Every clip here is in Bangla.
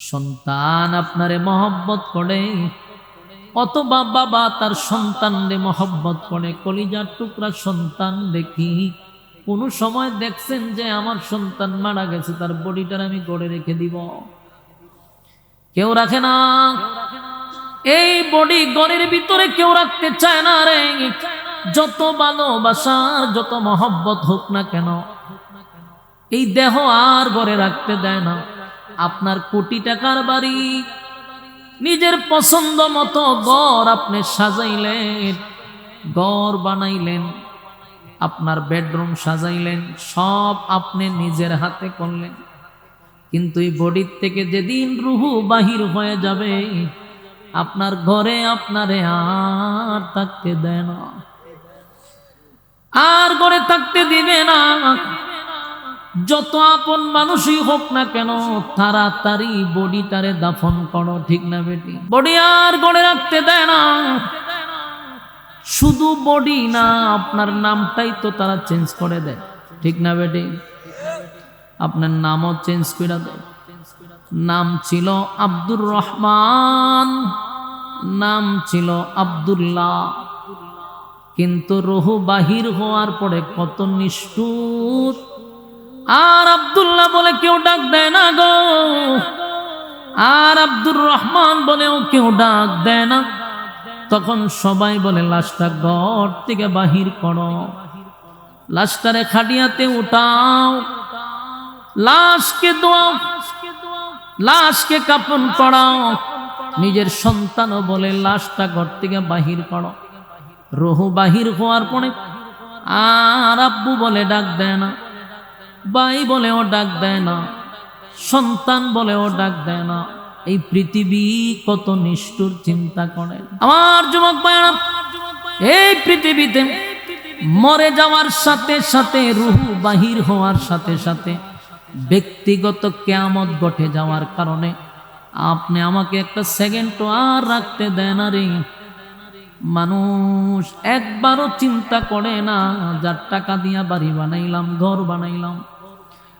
সন্তান আপনারে মহব্বত করে, অথবা বাবা তার সন্তানরে মহব্বত করে, কলিজার টুকরা সন্তান দেখি কোন সময় দেখছেন যে আমার সন্তান মারা গেছে, তার বডিটার আমি গড়ে রেখে দিব? কেউ রাখে না। এই বডি ঘরের ভিতরে কেউ রাখতে চায় না রে। যত ভালোবাসার যত মহব্বত হোক না কেন, এই দেহ আর ঘরে রাখতে দেয় না। আপনার কোটি টাকার বাড়ি, নিজের পছন্দ মতো ঘর আপনি সাজাইলেন, ঘর বানাইলেন, আপনার বেডরুম সাজাইলেন, সব আপনি নিজের হাতে করলেন, কিন্তু এই বডির থেকে যেদিন রুহু বাহির হয়ে যাবে, আপনার ঘরে আপনারে আর থাকতে দেয় না, আর ঘরে থাকতে দিবে না। যত আপন মানুষই হোক না কেন, তাড়াতাড়ি বডিটারে দাফন করো, ঠিক না বেটি? বডি আর গড়ে রাখতে দেয় না। শুধু বডি না, আপনার নামটাই তো তারা চেঞ্জ করে দেয়, ঠিক না বেটি? আপনার নামও চেঞ্জ করে দেয়। নাম ছিল আব্দুর রহমান, নাম ছিল আব্দুল্লাহ, কিন্তু রুহু বাহির হওয়ার পরে কত নিষ্ঠুর। আর আব্দুল্লাহ বলে কেউ ডাক দেয় না গো, আর আব্দুর রহমান বলেও কেউ ডাক দেয় না। তখন সবাই বলে লাশটা ঘর থেকে বাহির করো, লাশটারে খাটিয়াতে উঠাও, লাশকে দোয়াও, লাশকে কাফন পরাও। নিজের সন্তানও বলে লাশটা ঘর থেকে বাহির করো। রুহু বাহির হওয়ার পরে আর আব্বু বলে ডাক দেয় না, ভাই বলেও ডাক দেয় না, সন্তান বলেও ডাক দেয় না। এই পৃথিবী কত নিষ্ঠুর, চিন্তা করেন আমার যুবক ভাইরা। এই পৃথিবীতে মরে যাওয়ার সাথে সাথে, রুহু বাহির হওয়ার সাথে সাথে ব্যক্তিগত কিয়ামত ঘটে যাওয়ার কারণে আপনি আমাকে একটা সেকেন্ড আর রাখতে দেয় না রে। মানুষ একবারও চিন্তা করে না, যার টাকা দিয়া বাড়ি বানাইলাম, ঘর বানাইলাম,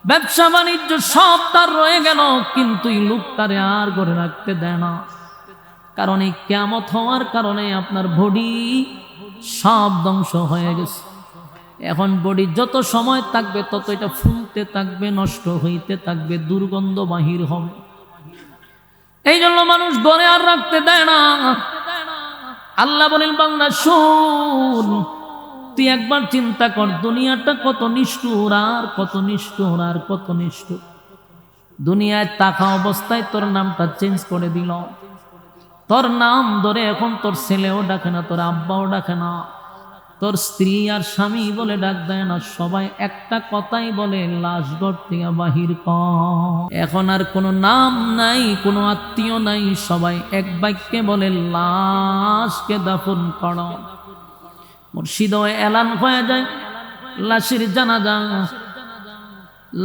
ব্যবসা বাণিজ্য সব তার রয়ে গেল, কিন্তু এই লোকটারে আর ঘরে রাখতে দেয় না। কারণ এই কিয়ামত হওয়ার কারণে আপনার বডি সব ধ্বংস হয়ে গেছে। এখন বডি যত সময় থাকবে তত এটা ফুলতে থাকবে, নষ্ট হইতে থাকবে, দুর্গন্ধ বাহির হবে। এই জন্য মানুষ ঘরে আর রাখতে দেয় না। আল্লাহ বলেন, বান্দা শুন, তুই একবার চিন্তা কর দুনিয়াটা কত নিষ্ঠুর, আর কত নিষ্ঠুর, আর কত নিষ্ঠুর। দুনিয়ায় থাকা অবস্থায় তোর নামটা চেঞ্জ করে দিল, তোর নাম ধরে এখন তোর ছেলেও ডাকে না, তোর আব্বাও ডাকে না, তোর স্ত্রী আর স্বামী বলে ডাক দেয় না। সবাই একটা কথাই বলে, লাশ ঘর থেকে বাহির কর। এখন আর কোনো নাম নাই, কোনো আত্মীয় নাই, সবাই এক বাক্যে বলে লাশকে দাফন কর। মুর্শিদও এলান হয়ে যায়, লাশের জানাজা,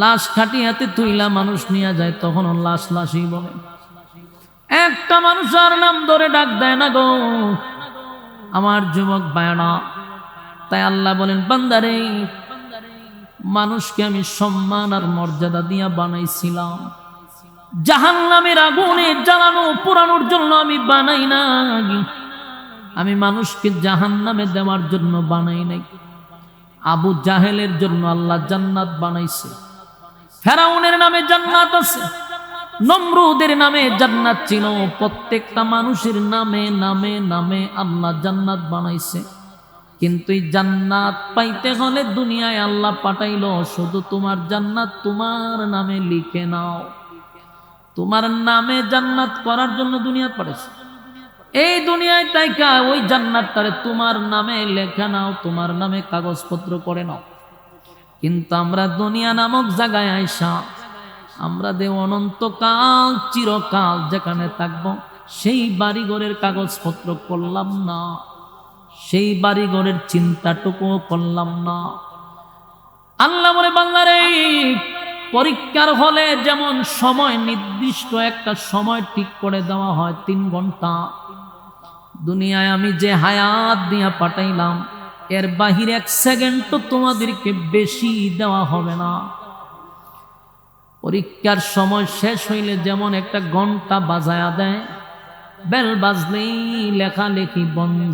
লাশ খাটিয়াতে তুইলা মানুষ নিয়ে যায়, তখন লাশ লাশই বলে, একটা মানুষ আর নাম ধরে ডাক দেয় না গো আমার যুবক ভাইরা। তাই আল্লাহ বলেন, বান্দারে, মানুষকে আমি সম্মান আর মর্যাদা দিয়া বানাইছিলাম, জাহান্নামের আগুনে জ্বালানো পোড়ানোর জন্য আমি বানাই নাই। আমি মানুষকে জাহান্নামে দেওয়ার জন্য বানাই নাই। আবু জাহেলের জন্য আল্লাহ জান্নাত বানাইছে, ফেরাউনের নামে জান্নাত আছে, নমরুদের নামে জান্নাত ছিল, প্রত্যেকটা মানুষের নামে নামে নামে আল্লাহ জান্নাত বানাইছে। কিন্তু এই জান্নাত পাইতে হলে দুনিয়ায় আল্লাহ পাঠাইলো শুধু তোমার জান্নাত তোমার নামে লিখে নাও। তোমার নামে জান্নাত করার জন্য দুনিয়া পাঠাইছে। এই দুনিয়ায় তাইকা ওই জান্নাতটারে তোমার নামে লেখা নাও, তোমার নামে কাগজপত্র করে নাও। কিন্তু আমরা দুনিয়া নামক জায়গায় আইসা আমরা দে অনন্তকাল চিরকাল যেখানে থাকবো, সেই বাড়িঘরের কাগজপত্র করলাম না, সেই বাড়িঘরের চিন্তাটুকুও করলাম না। আল্লাহ বলে, বান্দারে, পরীক্ষার হলে যেমন সময় নির্দিষ্ট একটা সময় ঠিক করে দেওয়া হয় 3 ঘন্টা, দুনিয়ায় আমি যে হায়াত দিয়া পাঠাইলাম এর বাহিরে 1 সেকেন্ড তো তোমাদেরকে বেশি দেওয়া হবে না। পরীক্ষার সময় শেষ হইলে যেমন একটা ঘন্টা বাজায়া দেয়, বেল বাজলেই লেখালেখি বন্ধ,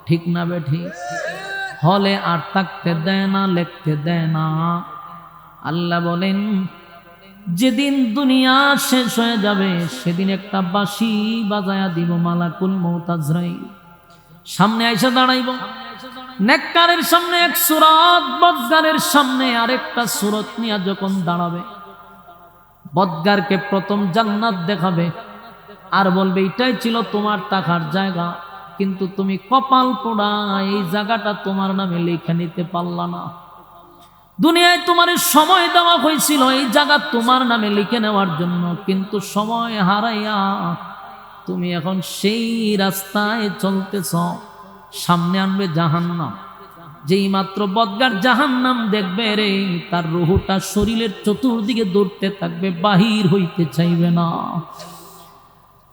ঠিক না বেঠি? হলে আর থাকতে দেয় না, লিখতে দেয় না। আল্লাহ বলেন যেদিন দুনিয়া শেষ হয়ে যাবে সেদিন একটা বাঁশি বাজায়া দিব, মালাকুল মউত আজরাইল সামনে আইসা দাঁড়াইব। নেককারের সামনে এক সূরত, বদগারের সামনে আরেকটা সূরত নিয়ে যখন দাঁড়াবে, বদগারকে প্রথম জান্নাত দেখাবে আর বলবে এটাই ছিল তোমার থাকার জায়গা, কিন্তু তুমি কপাল পোড়া এই জায়গাটা তোমার নামে লিখে নিতে পারলা না। দুনিয়ায় তোমার সময় দেওয়া হয়েছিল এই জায়গা তোমার নামে লিখে নেওয়ার জন্য, কিন্তু সময় হারাইয়া তুমি এখন সেই রাস্তায় চলতেছ। সামনে আনবে জাহান্নাম। যেই মাত্র বদগার জাহান্নাম দেখবে রে, তার রুহটা শরীরের চতুর্দিকে দৌড়তে থাকবে, বাহির হইতে চাইবে না।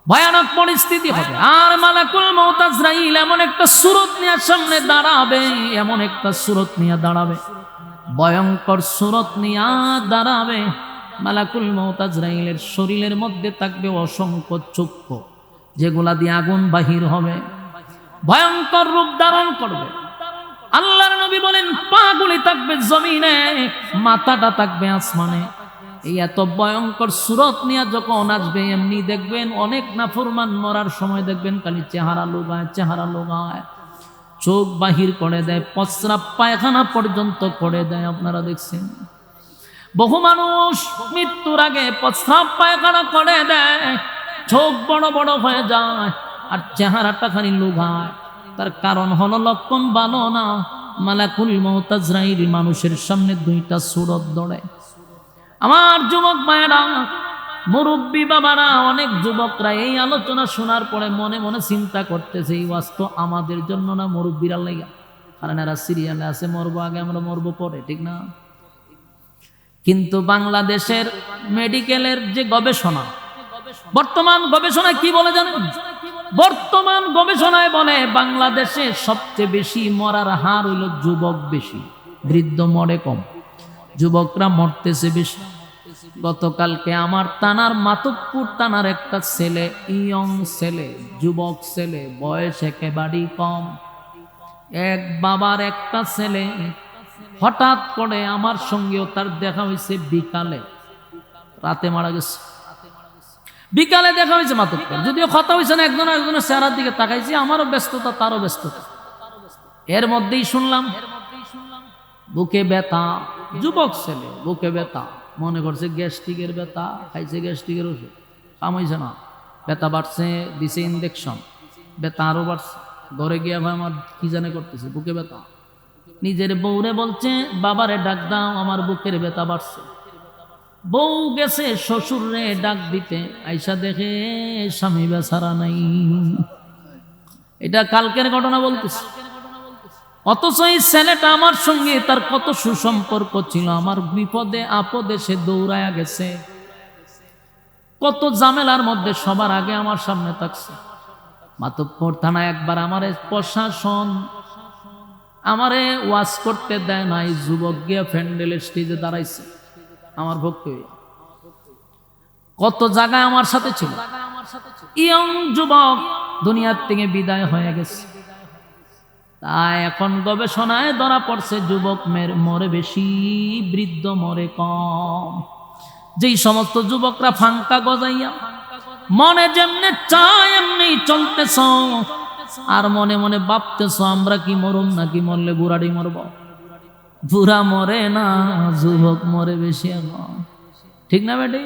ভয়ানক পরিস্থিতি হবে। আর মালাকুল মউত আজরাইল এমন একটা সূরত নিয়ে সামনে দাঁড়াবে, এমন একটা সূরত নিয়ে দাঁড়াবে, ভয়ঙ্কর সূরত নিয়ে দাঁড়াবে। মালাকুল মউত আজরাইলের শরীরের মধ্যে থাকবে অসংখ্য চক্ষু, যেগুলা দিয়ে আগুন বাহির হবে, ভয়ঙ্কর রূপ ধারণ করবে। আল্লাহর নবী বলেন পাগুলি থাকবে জমিনে, মাথাটা থাকবে আসমানে। এই এত ভয়ঙ্কর সূরত নিয়ে যখন আসবে, এমনি দেখবেন অনেক নাফরমান মরার সময় দেখবেন খালি চেহারা লোগায়, চেহারা লোগায়, চোখ বাহির করে দেয়, প্রস্রাব পায়খানা পর্যন্ত করে দেয়। আপনারা দেখছেন বহু মানুষ মৃত্যুর আগে প্রস্রাব পায়খানা করে দেয়, চোখ বড় বড় হয়ে যায় আর চেহারাটা খালি লোগায়। তার কারণ হলো লক্ষণ ভালো না। মালাকুল মউত আজরাইল মানুষের সামনে দুইটা সূরত ধরে। আমার যুবক মায়েরা, মুরব্বী বাবারা, অনেক যুবকরা এই আলোচনা শোনার পরে মনে মনে চিন্তা করতেছে এই ওয়াজ তো আমাদের জন্য না, মুরব্বীরা লাগা, কারণ এরা সিরিয়ালে আছে, মরবো আগে, আমরা মরবো পরে, ঠিক না? কিন্তু বাংলাদেশের মেডিকেলের যে গবেষণা, বর্তমান গবেষণায় কি বলে জানেন? বর্তমান গবেষণায় বলে বাংলাদেশে সবচেয়ে বেশি মরার হার হইল যুবক বেশি, বৃদ্ধ মরে কম, যুবকরা মরতেছে বেশি। গতকালকে আমার থানার মাতবপুর থানার একটা ছেলে, ইয়ং ছেলে, যুবক ছেলে, বয়স একেবারেই কম, এক বাবার একটা ছেলে, হঠাৎ করে আমার সঙ্গেও তার দেখা হয়েছে বিকালে, রাতে মারা গেছে। বিকালে দেখা হয়েছে মাতবপুর, যদিও কথা হয়েছে না, একজনের চেহারার দিকে তাকাইছি, আমারও ব্যস্ততা তারও ব্যস্ততা। এর মধ্যেই শুনলাম বুকে ব্যথা, যুবক ছেলে, বুকে ব্যথা, মনে করছে গ্যাস্ট্রিকের ব্যথা, খাইছে গ্যাস্ট্রিকের ওষুধ, কাম হয়েছে না, ব্যথা বাড়ছে, দিছে ইনজেকশন, ব্যথা আরো বাড়ছে। ঘরে গিয়ে ভাই আমার কি জানে করতেছে, বুকে ব্যথা। নিজের বউরে বলছে বাবারে ডাক দাও, আমার বুকের ব্যথা বাড়ছে। বউ গেছে শ্বশুরে ডাক দিতে, আইসা দেখে স্বামী বেচারা নাই। এটা কালকের ঘটনা বলতেছে। অথচ এই ছেলেটা আমার সঙ্গে তার কত সুসম্পর্ক ছিল, আমার বিপদে আপদে সে দৌড়ায়া গেছে, কত ঝামেলার মধ্যে সবার আগে আমার সামনে থাকছে। মাতবপুর থানায় একবার আমারে প্রশাসন আমারে ওয়াজ করতে দেয় নাই, যুবক গিয়া প্যান্ডেলের স্টেজে দাঁড়াইছে আমার ভক্তি। কত জায়গায় আমার সাথে ছিল, ইয়ং যুবক দুনিয়ার থেকে বিদায় হয়ে গেছে। তাই এখন গবেষণায় ধরা পড়ছে যুবক মরে বেশি, বৃদ্ধ মরে কম। যেই সমস্ত যুবকরা ফাঙ্কা গজাইয়া মনে যেমনে চায় এমনি চলতেছ, আর মনে মনে ভাবতেছ আমরা কি মরুম নাকি মরলে বুড়াড়ি মরব। বুড়া মরে না, যুবক মরে বেশি এখন, ঠিক না বেটি?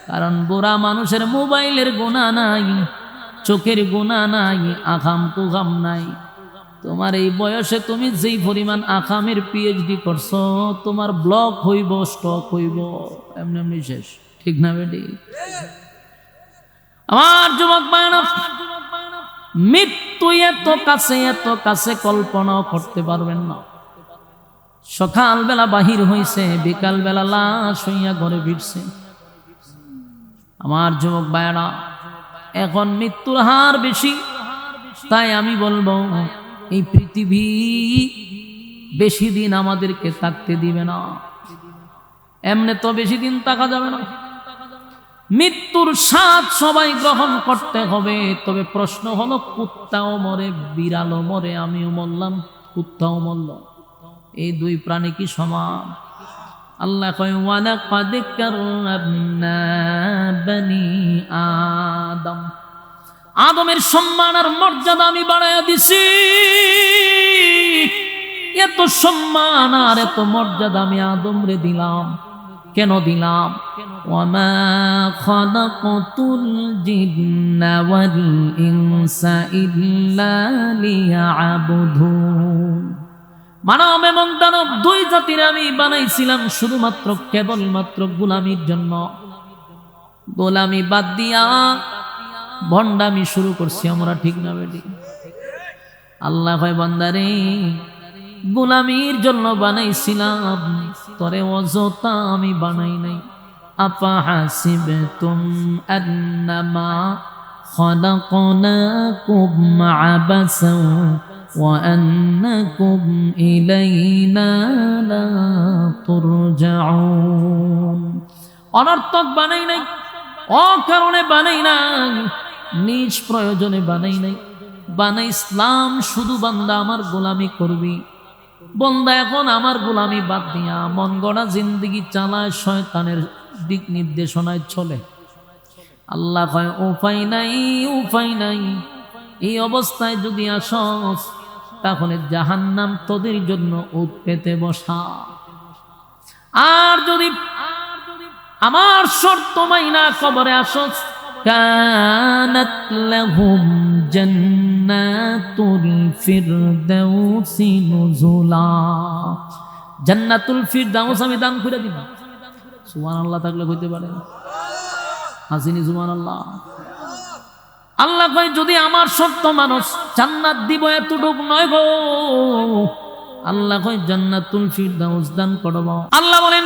কারণ বুড়া মানুষের মোবাইলের গুণা নাই, চোখের গুণা নাই, আখাম কুখাম নাই। তোমার এই বয়সে তুমি যেই পরিমাণ আখামের পিএইচডি করছো, তোমার ব্লক হইব, স্টক হইব, এমনি এমনি শেষ, ঠিক না বেটি? আমার যুবক ভাইরা, মৃত্যু এত কাছে কল্পনাও করতে পারবেন না। সকালবেলা বাহির হইছে, বিকালবেলা লাশ হইয়া ঘরে ফিরছে। আমার যুবক ভাইরা, এখন মৃত্যুর হার বেশি। তাই আমি বলবো এই পৃথিবী বেশি দিন আমাদেরকে থাকতে দিবে না। এমনি তো বেশি দিন থাকা যাবে না। মৃত্যুর স্বাদ সবাই গ্রহণ করতে হবে। তবে প্রশ্ন হলো, কুত্তাও মরে, বিড়ালও মরে, আমিও মরলাম, কুত্তাও মরল, এই দুই প্রাণী কি সমান? আল্লাহ কয়, ওয়ালাকাদ কাররামনা বনি আদম, আদমের সম্মান আর মর্যাদা আমি বাড়াইয়া দিছি। এত সম্মান আর এত মর্যাদা আমি আদমরে দিলাম। কেন দিলাম? ওয়ামা খালাকাতুল জিন্না ওয়াল ইনসা ইল্লা লিয়াবুদুন। মানব এবং দানব দুই জাতির আমি বানাইছিলাম শুধুমাত্র কেবলমাত্র গোলামির জন্য। গোলামি বাদ দিয়া ভণ্ডামি শুরু করছি আমরা, ঠিক না বেটি? আল্লাহ কয়, বান্দারে গোলামির জন্য বানাইছিলাম, তরে অযথা আমি বানাই নাই। আফা হাসিবতুম আন্নামা খালাকনাকুম আবাসা ওয়া আন্নাকুম ইলাইনা লা তুরজাউন। অনর্থক বানাই নাই, অকারণে বানাই নাই, নিজ প্রয়োজনে বানাই নাই। বানাইছিলাম শুধু বান্দা আমার গোলামি করবি। বন্দা এখন আমার গোলামি বাদ দিয়া মন গড়া জিন্দেগি চালায়, শয়তানের দিক নির্দেশনায় চলে। আল্লাহ কয়, উপায় নাই, উপায় নাই। এই অবস্থায় যদি আসস, তাহলে জাহান্নাম তোদের জন্য উঠ পেতে বসা। আর যদি আমার শর্ত মাইনা কবরে আসস, কানাত লাহুম জান্নাতুল ফিরদাউসি নুজুলা। জান্নাতুল ফিরদাউস আমি দান করে দিব। সুবহানাল্লাহ থাকলে হইতে পারে, হাসিনি সুবহানাল্লাহ। আল্লাহ কয়, যদি আমার শর্ত মানুষ জান্নাত দিব এতটুক নয় গো। আল্লাহ কয়, জান্নাতুল ফিরদাউস দান করব। আল্লাহ বলেন,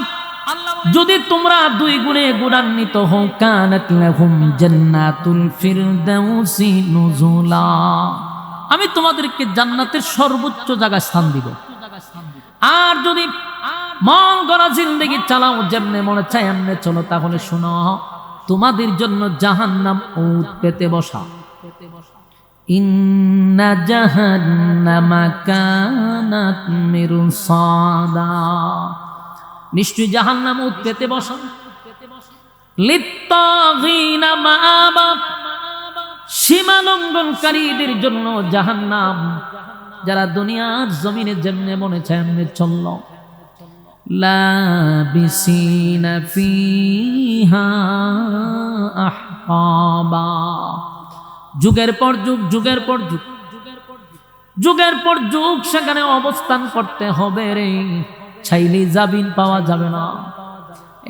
যদি তোমরা দুই গুণে গুণান্বিত হও, কানাত লাহুম জান্নাতুল ফিরদাউসি নুজুলা, আমি তোমাদেরকে জান্নাতের সর্বোচ্চ জায়গায় স্থান দিব। আর যদি মন গড়া জিন্দেগি চালাও, যেমনে মনে চায় এমনে চলো, তাহলে শোনো, তোমাদের জন্য জাহান্নাম উঠ পেতে বসা। ইন্না জাহান্নামা কানাত মিরসাদা, নিশ্চয় জাহান্নাম উঠ পেতে বসা। লিত্তাগিনা মাআবা, সীমা লঙ্ঘনকারীদের জন্য জাহান্নাম। যারা দুনিয়ার জমিনে যেমনে মনে চায় এমনে চলল। লাবিসিনা ফিহা আহকাবা, যুগের পর যুগ, যুগের পর যুগ, যুগের পর যুগ সেখানে অবস্থান করতে হবে রে। চাইলে জামিন পাওয়া যাবে না।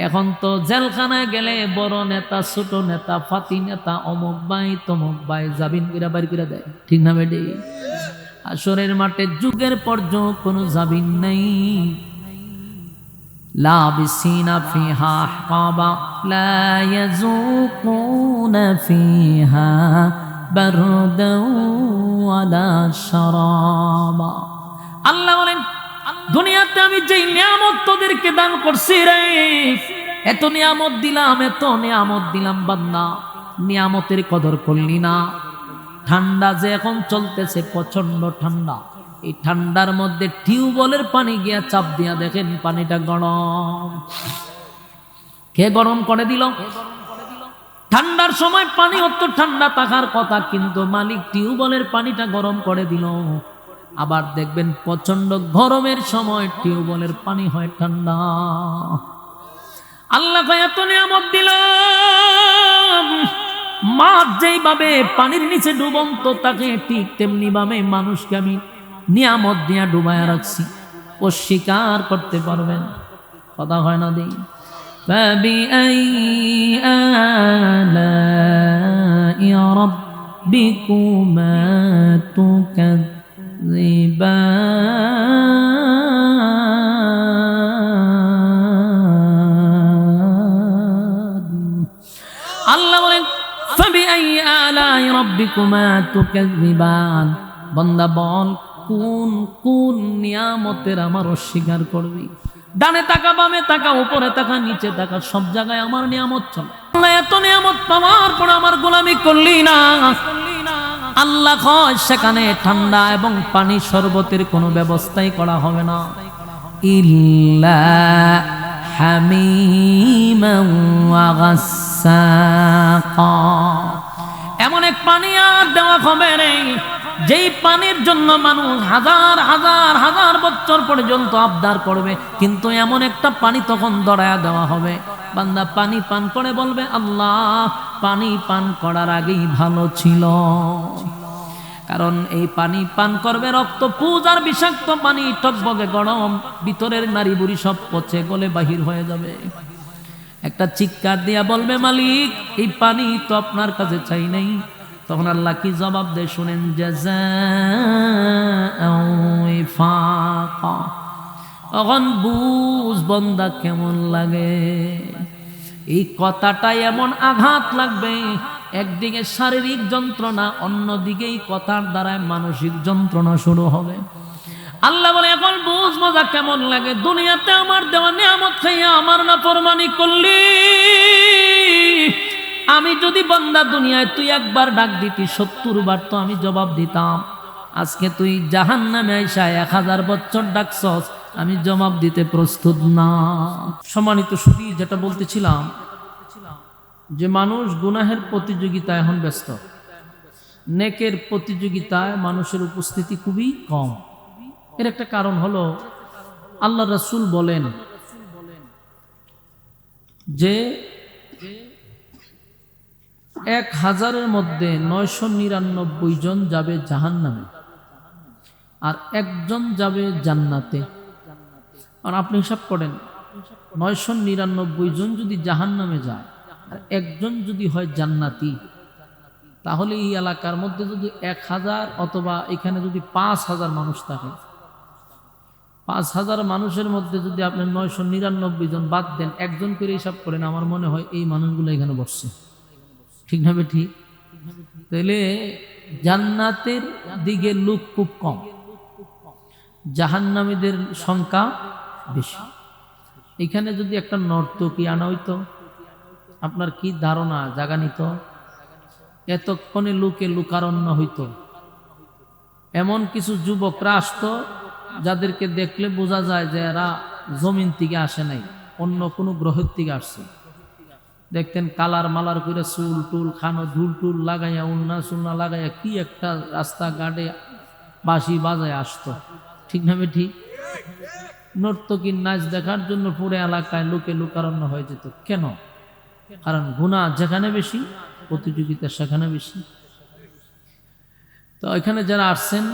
এখন তো জেলখানায় গেলে বড় নেতা, ছোট নেতা, ফাতি নেতা, অমুক ভাই তমুক ভাই জামিন করে বাড়ি করে দেয়, ঠিক না বেডি? আসরের মাঠে যুগের পর যুগ কোনো জামিন নাই। লাবিসিনা ফিহা আহকাবা লা ইয়াযুকুনা ফিহা বারদাও ওয়ালা শারাবা। আল্লাহ বলেন, দুনিয়াতে আমি যেই নিয়ামত তোদেরকে দান করছি রে, এত নিয়ামত দিলাম, এত নিয়ামত দিলাম, বান্দা নিয়ামতের কদর করলি না। ঠান্ডা যে এখন চলতেছে, প্রচন্ড ঠান্ডা, এই ঠান্ডার মধ্যে টিউবওয়েলের পানি গিয়া চাপ দিয়া দেখেন পানিটা গরম। কে গরম করে দিল? ঠান্ডার সময় পানি অত ঠান্ডা থাকার কথা, কিন্তু মালিক টিউবওয়েলের পানিটা গরম করে দিল। আবার দেখবেন প্রচন্ড গরমের সময় টিউবওয়েলের পানি হয় ঠান্ডা। আল্লাহ এত নিয়ামত দিল, মাছ যেইভাবে পানির নিচে ডুবন্ত থাকে, ঠিক তেমনি ভাবে মানুষকে আমি নিয়ামত দিয়া ডুবায়া রাখছি। অস্বীকার করতে পারবেন, কথা হয় না দেই। فبأي آلاء ربكما تكذبان। আল্লাহ বলেন, فبأي آلاء ربكما تكذبان। বান্দা বল, কোন কোন নিয়ামতের আমার অস্বীকার করবি? ডানে তাকা, বামে তাকা, উপরে তাকা, নিচে তাকা, সব জায়গায় আমার নিয়ামত চলে। আল্লাহ এত নিয়ামত পাওয়ার পর আমার গোলামি করলি না। আল্লাহ কয় সেখানে ঠান্ডা এবং পানি শরবতের কোনো ব্যবস্থাই করা হবে না, ইল্লা হামিমান ওয়া গাসসাকা। এমন এক পানি আর দেওয়া হবে না যেই পানির জন্য মানুষ হাজার হাজার হাজার বছর পর্যন্ত আবদার করবে, কিন্তু এমন একটা পানি তখন দড়ায়া দেওয়া হবে, বান্দা পানি পান করে বলবে আল্লাহ পানি পান করার আগেই ভালো ছিল। কারণ এই পানি পান করবে রক্ত পুজ আর বিষাক্ত পানি, টকবগে গরম, ভিতরের নারী বুড়ি সব পচে গলে বাহির হয়ে যাবে। একটা চিৎকার দিয়া বলবে মালিক এই পানি তো আপনার কাছে চাই নাই। তখন আল্লাহ কি জবাব দেয় শুনেন, জাযাআও ওয়াফাকা। তখন বুঝ বান্দা কেমন লাগে। এই কথাটা এমন আঘাত লাগবে, একদিকে শারীরিক যন্ত্রণা, অন্যদিকে এই কথার দ্বারায় মানসিক যন্ত্রণা শুরু হবে। আল্লাহ বলে এখন বুঝ মজা কেমন লাগে, দুনিয়াতে আমার দেওয়া নিয়ামত খাইয়া আমার নাফরমানি করলি। আমি যদি বান্দা দুনিয়ায় তুই একবার ডাক দিতি 70 বার তো আমি জবাব দিতাম। আজকে তুই জাহান্নামে আইসা 1000 বছর ডাকছস, আমি জবাব দিতে প্রস্তুত না। সম্মানিত সুধী, যেটা বলতেছিলাম যে মানুষ গুনাহের প্রতিযোগিতায় এখন ব্যস্ত, নেকের প্রতিযোগিতায় মানুষের উপস্থিতি খুবই কম। এর একটা কারণ হলো আল্লাহ রাসূল বলেন যে 1000-এর মধ্যে 999 জন যাবে জাহান্নামে আর একজন যাবে জান্নাতে। আর আপনি হিসাব করেন 999 জন যদি জাহান্নামে যায় আর একজন যদি হয় জান্নাতি, তাহলে এই এলাকার মধ্যে যদি 1000 অথবা এখানে যদি 5000 মানুষ থাকে, 5000 মানুষের মধ্যে যদি আপনি 999 জন বাদ দেন, একজন করে হিসাব করেন, আমার মনে হয় এই মানুষগুলো এখানে বসছে। ঠিক না ঠিক? তাহলে জান্নাতের দিকে লোক খুব কম, জাহান্নামীদের সংখ্যা বেশি। এখানে যদি একটা নর্তকী আনা হইতো, আপনার কি ধারণা জাগা নিত? এতক্ষণে লোকে লোকারণ্য হইতো। এমন কিছু যুবকরা আসতো যাদেরকে দেখলে বোঝা যায় যে এরা জমিন থেকে আসে নাই, অন্য কোনো গ্রহের থেকে আসছে। দেখতেন কালার মালার করে চুল টুল খানো, ঢুল টুল লাগাইয়া, উন্না সুন্না লাগাইয়া কি একটা রাস্তাঘাটে বাঁশি বাজায় আসতো। ঠিক না ঠিক? নর্তকীর নাচ দেখার জন্য পুরো এলাকায় লোকে লোকারণ্য হয়ে যেত। কেন? কারণ গুনাহ যেখানে বেশি, প্রতিযোগিতা সেখানে বেশি। তো এখানে যারা আসছেন,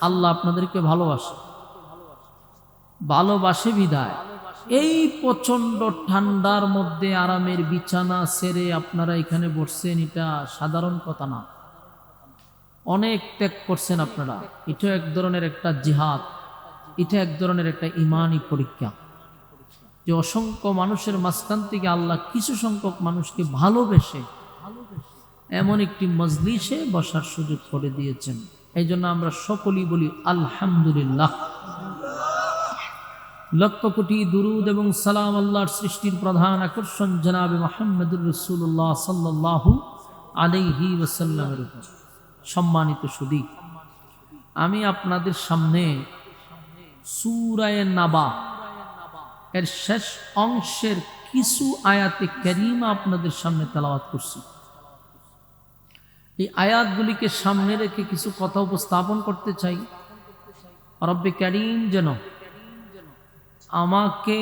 আল্লাহ আপনাদেরকে ভালোবাসে বিদায় এই প্রচন্ড ঠান্ডার মধ্যে আরামের বিছানা ছেড়ে আপনারা এখানে বসছেন, এটা সাধারণ কথা না। অনেক ত্যাগ করছেন আপনারা। এটা এক ধরনের একটা জিহাদ, এটা এক ধরনের একটা ইমানি পরীক্ষা, যে অসংখ্য মানুষের মাঝখান থেকে আল্লাহ কিছু সংখ্যক মানুষকে ভালোবেসে এমন একটি মজলিসে বসার সুযোগ করে দিয়েছেন। এই জন্য আমরা সকলেই বলি আলহামদুলিল্লাহ। লক্ষ কোটি দুরুদ এবং সালাম আল্লাহর সৃষ্টির প্রধান আকর্ষণ জনাবে মুহাম্মদুর রাসূলুল্লাহ সাল্লাল্লাহু আলাইহি ওয়াসাল্লামের উপর। সম্মানিত সুধী, আমি আপনাদের সামনে সূরা নাবা এর শেষ অংশের কিছু আয়াতে কারিমা আপনাদের সামনে তেলাওয়াত করছি। এই আয়াতগুলিকে সামনে রেখে কিছু কথা উপস্থাপন করতে চাই। রব্বে কারীম যেন আমাকে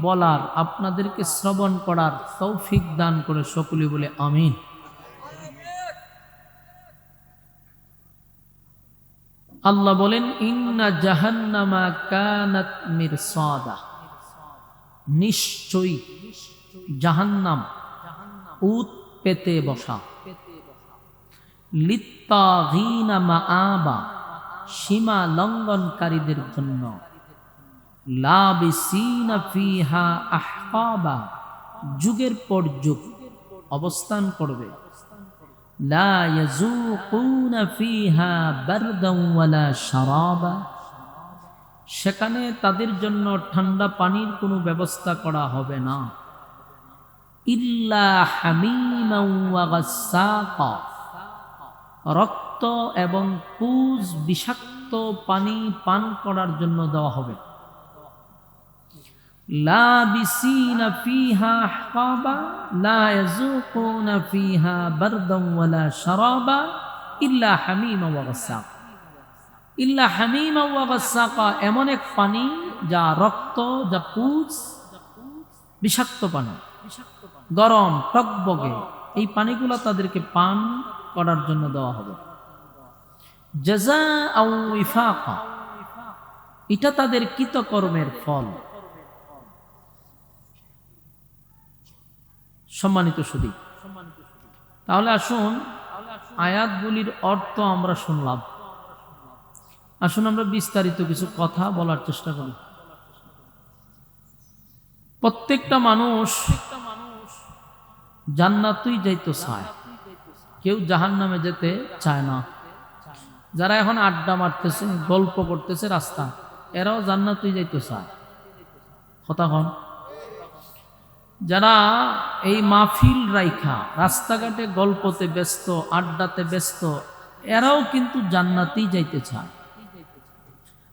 বলার, আপনাদেরকে শ্রবণ করার তৌফিক দান করে, সকলে বলে আমিন। আল্লাহ বলেন, ইন্না জাহান্নামা কানাত মিরসাদা, নিশ্চয়ই জাহান্নাম উত পেতে বসা, লিত্তাগীনা মাআবা, সীমা লঙ্ঘনকারীদের জন্য, লাবিসিনা ফিহা আহকাবা, যুগের পর যুগ অবস্থান করবে, লা ইয়াযুকুনা ফিহা বারদান ওয়ালা শারাবা, সেখানে তাদের জন্য ঠান্ডা পানির কোনো ব্যবস্থা করা হবে না, ইল্লা হামিমান ওয়া গাসসাকা, রক্ত এবং পুজ বিষাক্ত পানি পান করার জন্য দেওয়া হবে। লাবিসিনা ফিহা আহকাবা লা ইয়াযুকুনা ফিহা বারদান ওয়ালা শারাবা ইল্লা হামিমা ওয়া গাসসাকা। ইল্লা হামিমা ওয়া গাসসাকা এমন এক পানি যা রক্ত, যা পুজ, বিষাক্ত পানি, গরম টকবগে, এই পানিগুলো তাদেরকে পান করার জন্য দেওয়া হবে। জাযাআও ওয়িফাকা, এটা তাদের কৃতকর্মের ফল। সম্মানিত সুধী, তাহলে আসুন আয়াতগুলির অর্থ আমরা শুনলাম, আসুন আমরা বিস্তারিত কিছু কথা বলার চেষ্টা করি। প্রত্যেকটা মানুষ জান্নাতেই যাইতে চায়, কেউ জাহান্নামে যেতে চায় না। যারা এখন আড্ডা মারতেছে, গল্প করতেছে রাস্তা, এরাও জান্নাতেই যাইতে চায়। কথা কন। যারা এই মাহফিল রাইখা রাস্তাঘাটে গল্পতে ব্যস্ত, আড্ডাতে ব্যস্ত, এরাও কিন্তু জান্নাতেই যাইতে চায়।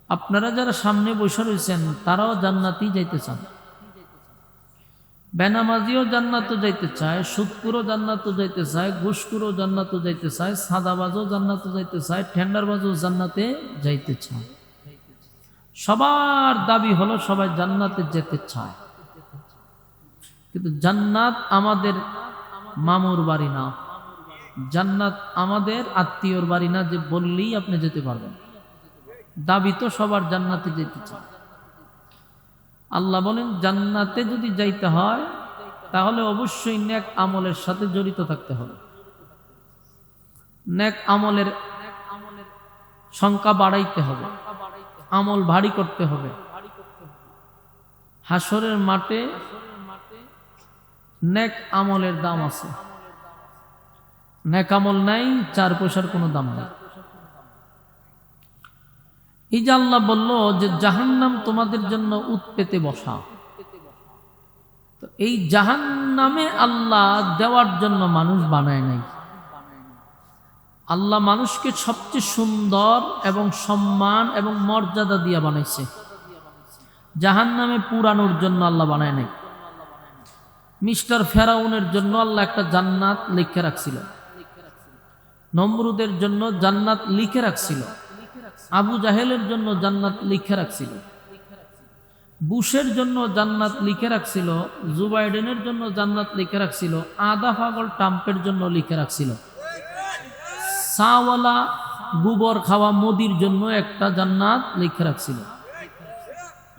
আপনারা যারা সামনে বসে রয়েছেন তারাও জান্নাতেই যাইতে চান। বেনামাজিও জান্নাতে যাইতে চায়, সুদকুরও জান্নাতে যাইতে চায়, ঘুষকুরও জান্নাতে যাইতে চায়, সাদাবাজও জান্নাতে যাইতে চায়, টেন্ডারবাজও জান্নাতে যাইতে চায়। সবার দাবি হলো সবাই জান্নাতে যেতে চায়। কিন্তু জান্নাত আমাদের মামুর বাড়ি না, জান্নাত আমাদের আত্মীয়র বাড়ি না যে বললেই আপনি যেতে পারবেন। দাবি তো সবার জান্নাতে যেতে চায়। আল্লাহ বলেন জান্নাতে যদি যাইতে হয় তাহলে অবশ্যই নেক আমলের সাথে জড়িত থাকতে হবে। নেক আমলের সংখ্যা বাড়াইতে হবে, আমল ভারী করতে হবে। হাসরের মাঠে নেক আমলের দাম আছে, নেক আমল নাই, 4 পয়সার কোনো দাম নেই। এই যে আল্লাহ বলল যে জাহান্নাম তোমাদের জন্য উৎপেতে বসা, তো এই জাহান্নামে আল্লাহ দেওয়ার জন্য মানুষ বানায় নাই। আল্লাহ মানুষকে সবচেয়ে সুন্দর এবং সম্মান এবং মর্যাদা দিয়ে বানাইছে। জাহান্নামে পুরানোর জন্য আল্লাহ বানায় নাই। মিস্টার ফেরাউনের জন্য আল্লাহ একটা জান্নাত লিখে রাখছিল, নমরুদের জন্য জান্নাত লিখে রাখছিল, আবু জাহেলের জন্য জান্নাত লিখে রাখছিল, বুশের জন্য জান্নাত লিখে রাখছিল, জো বাইডেনের জন্য জান্নাত লিখে রাখছিল, আদা পাগল ট্রাম্পের জন্য লিখে রাখছিল, সাওয়ালা গোবর খাওয়া মোদির জন্য একটা জান্নাত লিখে রাখছিল,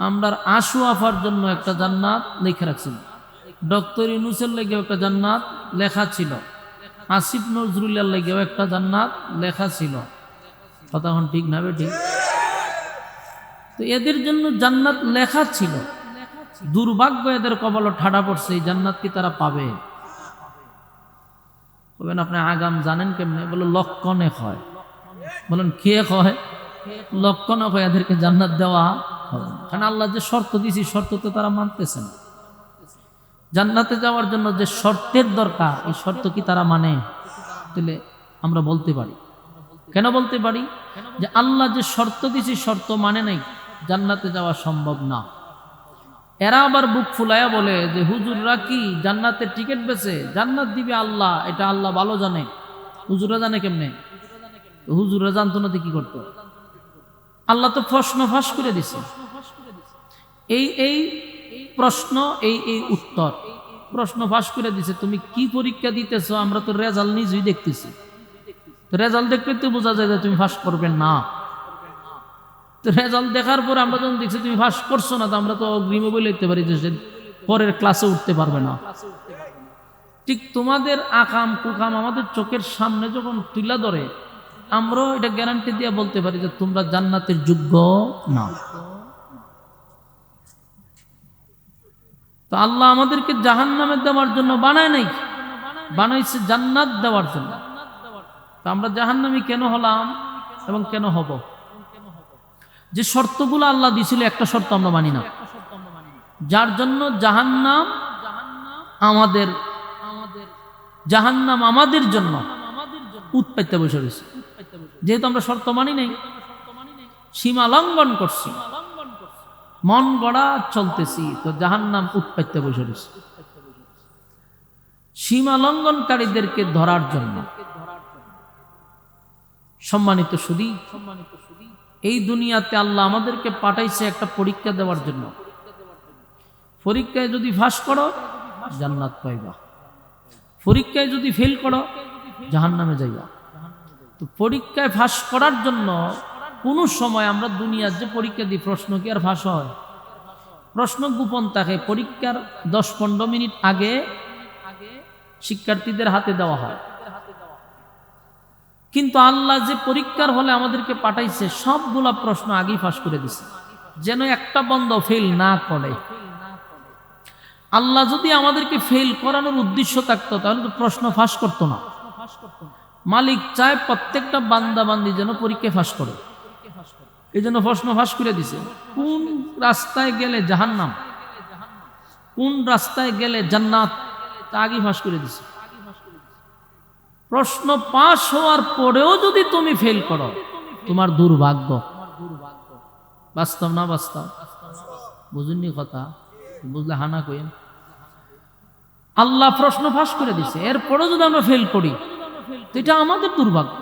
আমরার আশু আফার জন্য একটা জান্নাত লিখে রাখছিল, ডক্টর ইউনুসের লেগেও একটা জান্নাত লেখা ছিল, আসিফ নজরুলের লেগেও একটা জান্নাত লেখা ছিল। কথা এখন ঠিক না বেঠিক? তো এদের জন্য জান্নাত লেখা ছিল। দুর্ভাগ্য এদের কপালে ঠাডা পড়ছে, এই জান্নাত কি তারা পাবে? বলেন আপনি আগাম জানেন কেমনে? বলে লক্ষণে হয়। বলেন কে হয়? লক্ষণে হয় এদেরকে জান্নাত দেওয়া হবে। কারণ আল্লাহ যে শর্ত দিয়েছি, শর্ত তো তারা মানতেছে না। জান্নাতে যাওয়ার জন্য যে শর্তের দরকার, এই শর্ত কি তারা মানে? তাহলে আমরা বলতে পারি, কেন বলতে পারি? যে আল্লাহ যে শর্ত দিয়েছি শর্ত মানে নাই, জান্নাতে যাওয়া সম্ভব না। এরা আবার বুক ফুলায়া বলে যে হুজুররা কি জান্নাতের টিকিট বেচে, জান্নাত দিবে আল্লাহ, এটা আল্লাহ ভালো জানে। হুজুররা জানে কেমনে? হুজুররা জানতো না তো কি করতো? আল্লাহ তো প্রশ্ন ফাঁস করে দিছে। এই প্রশ্ন, এই উত্তর, প্রশ্ন ফাঁস করে দিছে। তুমি কি পরীক্ষা দিতেছ? আমরা তো রেজাল্ট নিজেই দেখতেছি। রেজাল্ট দেখলে তো বোঝা যায় যে তুমি ফাঁস করবে না। তো রেজাল্ট দেখার পর আমরা যখন দেখছি তুমি ফাঁস করছো না, তো আমরা তো অগ্রিমে বলে দিতে পারি যে পরের ক্লাসে উঠতে পারবে না। ঠিক তোমাদের আকাম কুকাম আমাদের চোখের সামনে যখন তুলে ধরে, আমরাও এটা গ্যারান্টি দিয়ে বলতে পারি যে তোমরা জান্নাতের যোগ্য না। তো আল্লাহ আমাদেরকে জাহান্নামে দেওয়ার জন্য বানায় নাই, বানাইছে জান্নাত দেওয়ার জন্য। তো আমরা জাহান্নামী কেন হলাম এবং কেন হব? যে শর্তগুলো আল্লাহ দিয়েছিল একটা শর্ত আমরা মানি না, যার জন্য জাহান্নাম আমাদের জন্য উৎপাইতে বসে রয়েছে। যেহেতু আমরা শর্ত মানি নাই, সীমা লঙ্ঘন করছি, মন গড়া চলতেছি, তো জাহান্নাম উৎপাইতে বসে রয়েছে সীমা লঙ্ঘনকারীদেরকে ধরার জন্য। সম্মানিত সুধী, এই দুনিয়াতে আল্লাহ আমাদেরকে পাঠাইছে একটা পরীক্ষা দেওয়ার জন্য। পরীক্ষায় যদি পাস করো জান্নাত পাইবা, পরীক্ষায় যদি ফেল করো জাহান্নামে যাইবা। তো পরীক্ষায় পাস করার জন্য কোন সময় আমরা দুনিয়ার যে পরীক্ষা দিই, প্রশ্ন কি আর ফাঁস হয়? প্রশ্ন গোপন থাকে। পরীক্ষার 10-15 মিনিট আগে শিক্ষার্থীদের হাতে দেওয়া হয়। কিন্তু আল্লাহ যে পরীক্ষার হলে আমাদেরকে পাঠাইছে সবগুলা প্রশ্ন আগেই ফাঁস করে দিছে, যেন একটা বন্ধ ফেল না করে। আল্লাহ যদি আমাদেরকে ফেল করানোর উদ্দেশ্য থাকতো তাহলে তো প্রশ্ন ফাঁস করতো না। মালিক চায় প্রত্যেকটা বান্দা বান্দি যেন পরীক্ষা ফাঁস করে, এই জন্য প্রশ্ন ফাঁস করে দিছে। কোন রাস্তায় গেলে জাহান্নাম, কোন রাস্তায় গেলে জান্নাত, তা আগে ফাঁস করে দিছে। প্রশ্ন পাস হওয়ার পরেও যদি তুমি ফেল করো তোমার দুর্ভাগ্য। বাস্তব না বাস্তব? বুঝুননি কথা? বুঝলে হানা কইন। আল্লাহ প্রশ্ন ফাঁস করে দিছে, এরপরেও যদি আমরা ফেল করি তো এটা আমাদের দুর্ভাগ্য।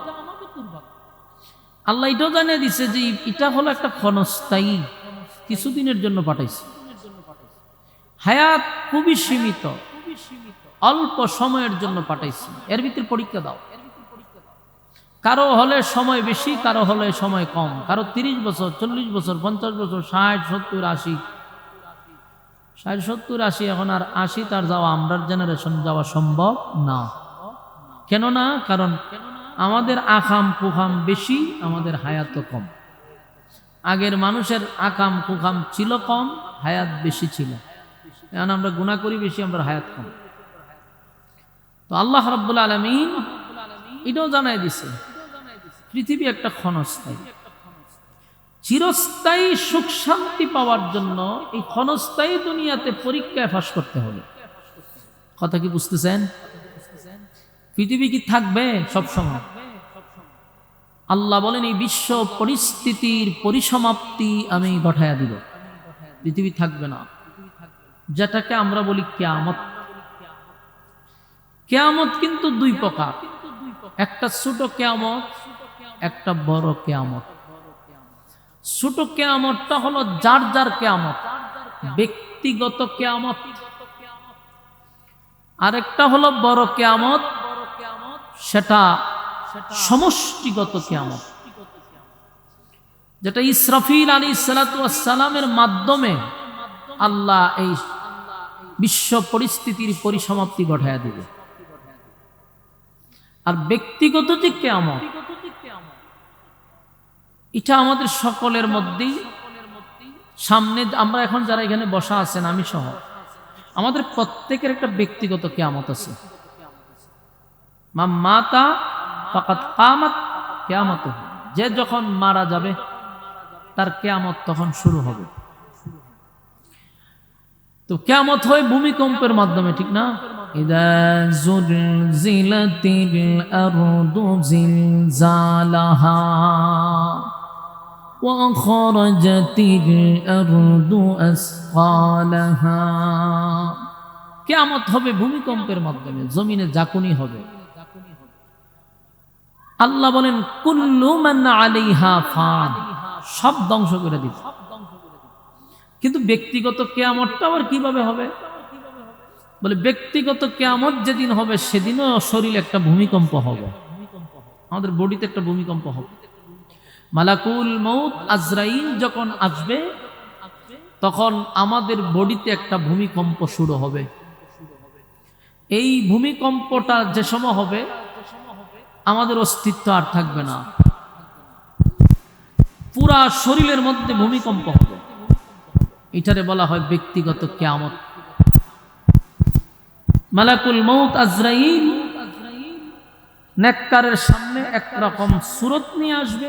আল্লাহ এটাও জানিয়ে দিছে যে এটা হলো একটা ক্ষণস্থায়ী, কিছুদিনের জন্য পাঠাইছে। হায়াত খুবই সীমিত, অল্প সময়ের জন্য পাঠাইছি, এর ভিতরে পরীক্ষা দাও। কারো হলে সময় বেশি, কারো হলে সময় কম, কারো 30 বছর, 40 বছর, 50 বছর, 60, 70, 80। 60, 70, 80, এখন আর 80 তার যাওয়া, আমরার জেনারেশন যাওয়া সম্ভব না। কেন না? কারণ আমাদের আকাম কুকাম বেশি, আমাদের হায়াতও কম। আগের মানুষের আকাম কুকাম ছিল কম, হায়াত বেশি ছিল। এখন আমরা গুনাহ করি বেশি, আমরা হায়াত কম। তো আল্লাহ রাব্বুল আলামিন এটাও জানাই দিছে পৃথিবী একটা ক্ষণস্থায়ী। চিরস্থায়ী সুখ শান্তি পাওয়ার জন্য এই ক্ষণস্থায়ী দুনিয়াতে পরীক্ষায় পাস করতে হবে। কথা কি বুঝতেছেন? পৃথিবী কি থাকবে সব সময়? আল্লাহ বলেন এই বিশ্ব পরিস্থিতির পরিসমাপ্তি আমি ঘটায়া দিব, পৃথিবী থাকবে না। যেটাকে আমরা বলি কিয়ামত। কিয়ামত কিন্তু দুই প্রকার, একটা ছোট কিয়ামত, একটা বড় কিয়ামত। ছোট কিয়ামতটা হলো যার যার কিয়ামত, ব্যক্তিগত কিয়ামত। আরেকটা হলো বড় কিয়ামত, সেটা সমষ্টিগত কিয়ামত, যেটা ইসরাফিল আলাইহিস সালাতু ওয়াস সালামের মাধ্যমে আল্লাহ এই বিশ্ব পরিস্থিতির পরিসমাপ্তি ঘটায়া দিবে। আর ব্যক্তিগত যে কিয়ামত, এটা আমাদের সকলের মধ্যেই সামনে। আমরা এখন যারা এখানে বসা আছেন, আমি সহ, আমাদের প্রত্যেকের একটা ব্যক্তিগত কিয়ামত আছে। মা মাতা ফাকাত কামাত কিয়ামতুহু, যে যখন মারা যাবে তার কিয়ামত তখন শুরু হবে। তো কিয়ামত হয় ভূমিকম্পের মাধ্যমে, ঠিক না? ইযা যুলজিলাতিল আরদু জিলজালাহা ওয়া খরাজাতিল আরদু আসকালাহা। কিয়ামত হবে ভূমিকম্পের মাধ্যমে, জমিনে ঝাঁকুনি হবে। আল্লাহ বলেন কুল্লু মান আলাইহা ফান, সব ধ্বংস করে দিবে। কিন্তু ব্যক্তিগত কিয়ামতটা আবার কিভাবে হবে? বলে ব্যক্তিগত কিয়ামত যেদিন হবে সেদিনও শরীরে একটা ভূমিকম্প হবে, আমাদের বডিতে একটা ভূমিকম্প হবে। মালাকুল মউত আজরাইল যখন আসবে তখন আমাদের বডিতে একটা ভূমিকম্প শুরু হবে। এই ভূমিকম্পটা যে সময় হবে আমাদের অস্তিত্ব আর থাকবে না, পুরা শরীরের মধ্যে ভূমিকম্প হবে। এটারে বলা হয় ব্যক্তিগত কিয়ামত। মালাকুল মউত আজরাইল নেককারের সামনে একরকম সূরত নিয়ে আসবে,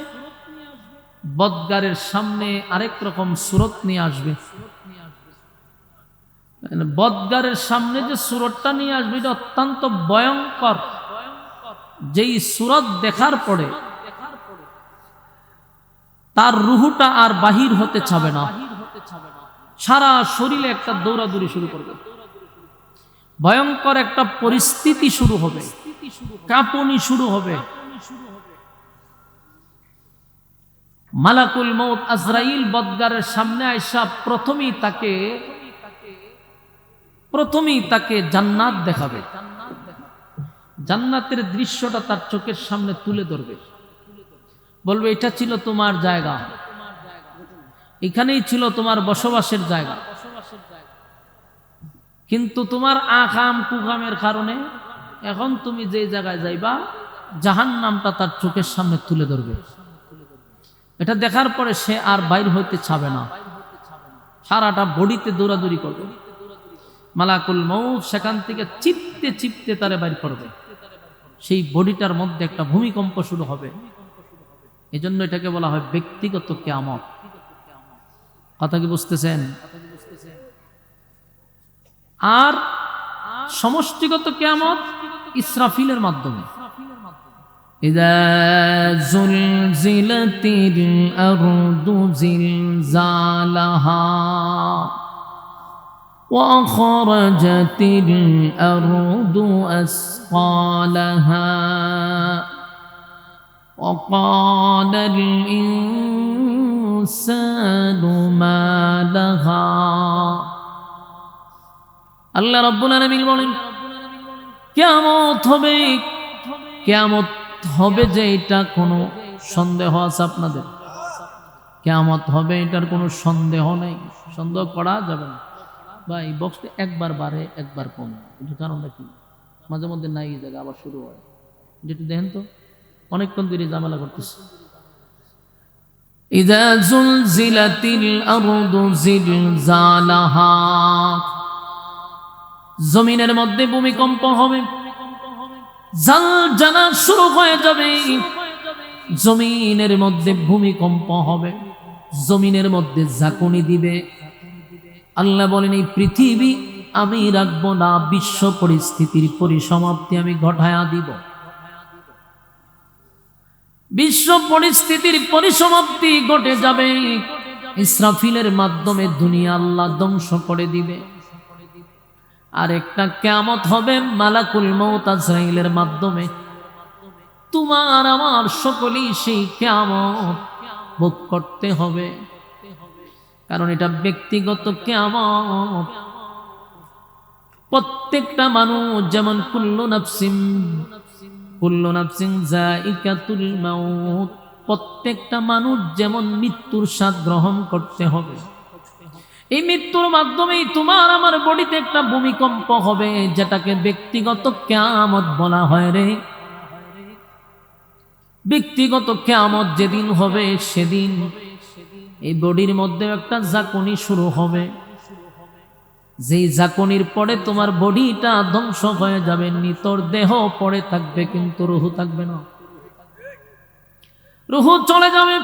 বদগারের সামনে আরেক রকম সূরত নিয়ে আসবে। বদগারের সামনে যে সূরতটা নিয়ে আসবে এটা অত্যন্ত ভয়ঙ্কর। যেই সূরত দেখার পরে তার রুহুটা আর বাহির হতে চাবে না, সারা শরীরে একটা দৌড়াদৌড়ি শুরু করবে, ভয়ঙ্কর একটা পরিস্থিতি শুরু হবে, কাঁপুনি শুরু হবে। মালাকুল মউত আজরাইল বদগারের সামনে আয়েশা প্রথমেই তাকে জান্নাত দেখাবে। জান্নাতের দৃশ্যটা তার চোখের সামনে তুলে ধরবে, বলবে এটা ছিল তোমার জায়গা, এখানেই ছিল তোমার বসবাসের জায়গা, কিন্তু তোমার আকাম কুকামের কারণে এখন তুমি যে জায়গায় যাইবা জাহান্নামটা তার চোখের সামনে তুলে ধরবে। এটা দেখার পরে সে আর বাইর হইতে চাবে না, সারাটা বডিতে দৌড়াদৌড়ি করবে। মালাকুল মউত সেখান থেকে চিপতে চিপতে তারে বাইর করবে। সেই বডিটার মধ্যে একটা ভূমিকম্প শুরু হবে। এজন্য এটাকে বলা হয় ব্যক্তিগত কিয়ামত। কথা কি বুঝতেছেন? আর সমষ্টিগত কিয়ামত ইসরাফিলের মাধ্যমে। ইযা যুলজিলাতিল আরদু জিলজালাহা ওয়া আখরাজাতিল আরদু আসকালাহা ওয়া ক্বালাল ইনসানু মা লাহা। আল্লাহ রাব্বুল আলামিন বলেন কিয়ামত হবে, কিয়ামত হবে যে এটা কোনো সন্দেহ আছে আপনাদের? কিয়ামত হবে এটার কোনো সন্দেহ নেই, সন্দেহ করা যাবে না। ভাই বক্সটা একবার বাড়ে একবার কমে, এটার কারণটা কি? মাঝে মধ্যে নাই এই জায়গা আবার শুরু হয়, যেটা দেখেন তো অনেকক্ষণ ধরে ঝামেলা করতেছে। ইযা যুলজিলাতিল আরদু জিলজালাহা, জমিনের মধ্যে ভূমিকম্প হবে, জালজালা শুরু হয়ে যাবে, জমিনের মধ্যে ভূমিকম্প হবে, জমিনের মধ্যে ঝাঁকুনি দিবে। আল্লাহ বলেন এই পৃথিবী আমি রাখবো না, বিশ্ব পরিস্থিতির পরিসমাপ্তি আমি ঘটায়া দিব। বিশ্ব পরিস্থিতির পরিসমাপ্তি ঘটে যাবে, ইসরাফিলের মাধ্যমে দুনিয়া আল্লাহ ধ্বংস করে দিবে। আর একটা কিয়ামত হবে মালাকুল মউত আজরাইলের মাধ্যমে। তোমার আমার সকলেই সেই কিয়ামত ভোগ করতে হবে, কারণ এটা ব্যক্তিগত কিয়ামত। প্রত্যেকটা মানুষ যেমন কুল্লু নাফসিন যায়িকাতুল মাউত, প্রত্যেকটা মানুষ যেমন মৃত্যুর স্বাদ গ্রহণ করতে হবে। এই মৃত্যুর মাধ্যমেই তোমার আমার বডিতে একটা ভূমিকম্প হবে, যেটাকে ব্যক্তিগত কিয়ামত বলা হয় রে। ব্যক্তিগত কিয়ামত যেদিন হবে সেদিন এই বডির মধ্যে একটা ঝাঁকুনি শুরু হবে। যেই ঝাঁকুনির পরে তোমার বডিটা ধ্বংস হয়ে যাবে, নিতর দেহ পড়ে থাকবে কিন্তু রুহু থাকবে না। রুহু চলে যাবে।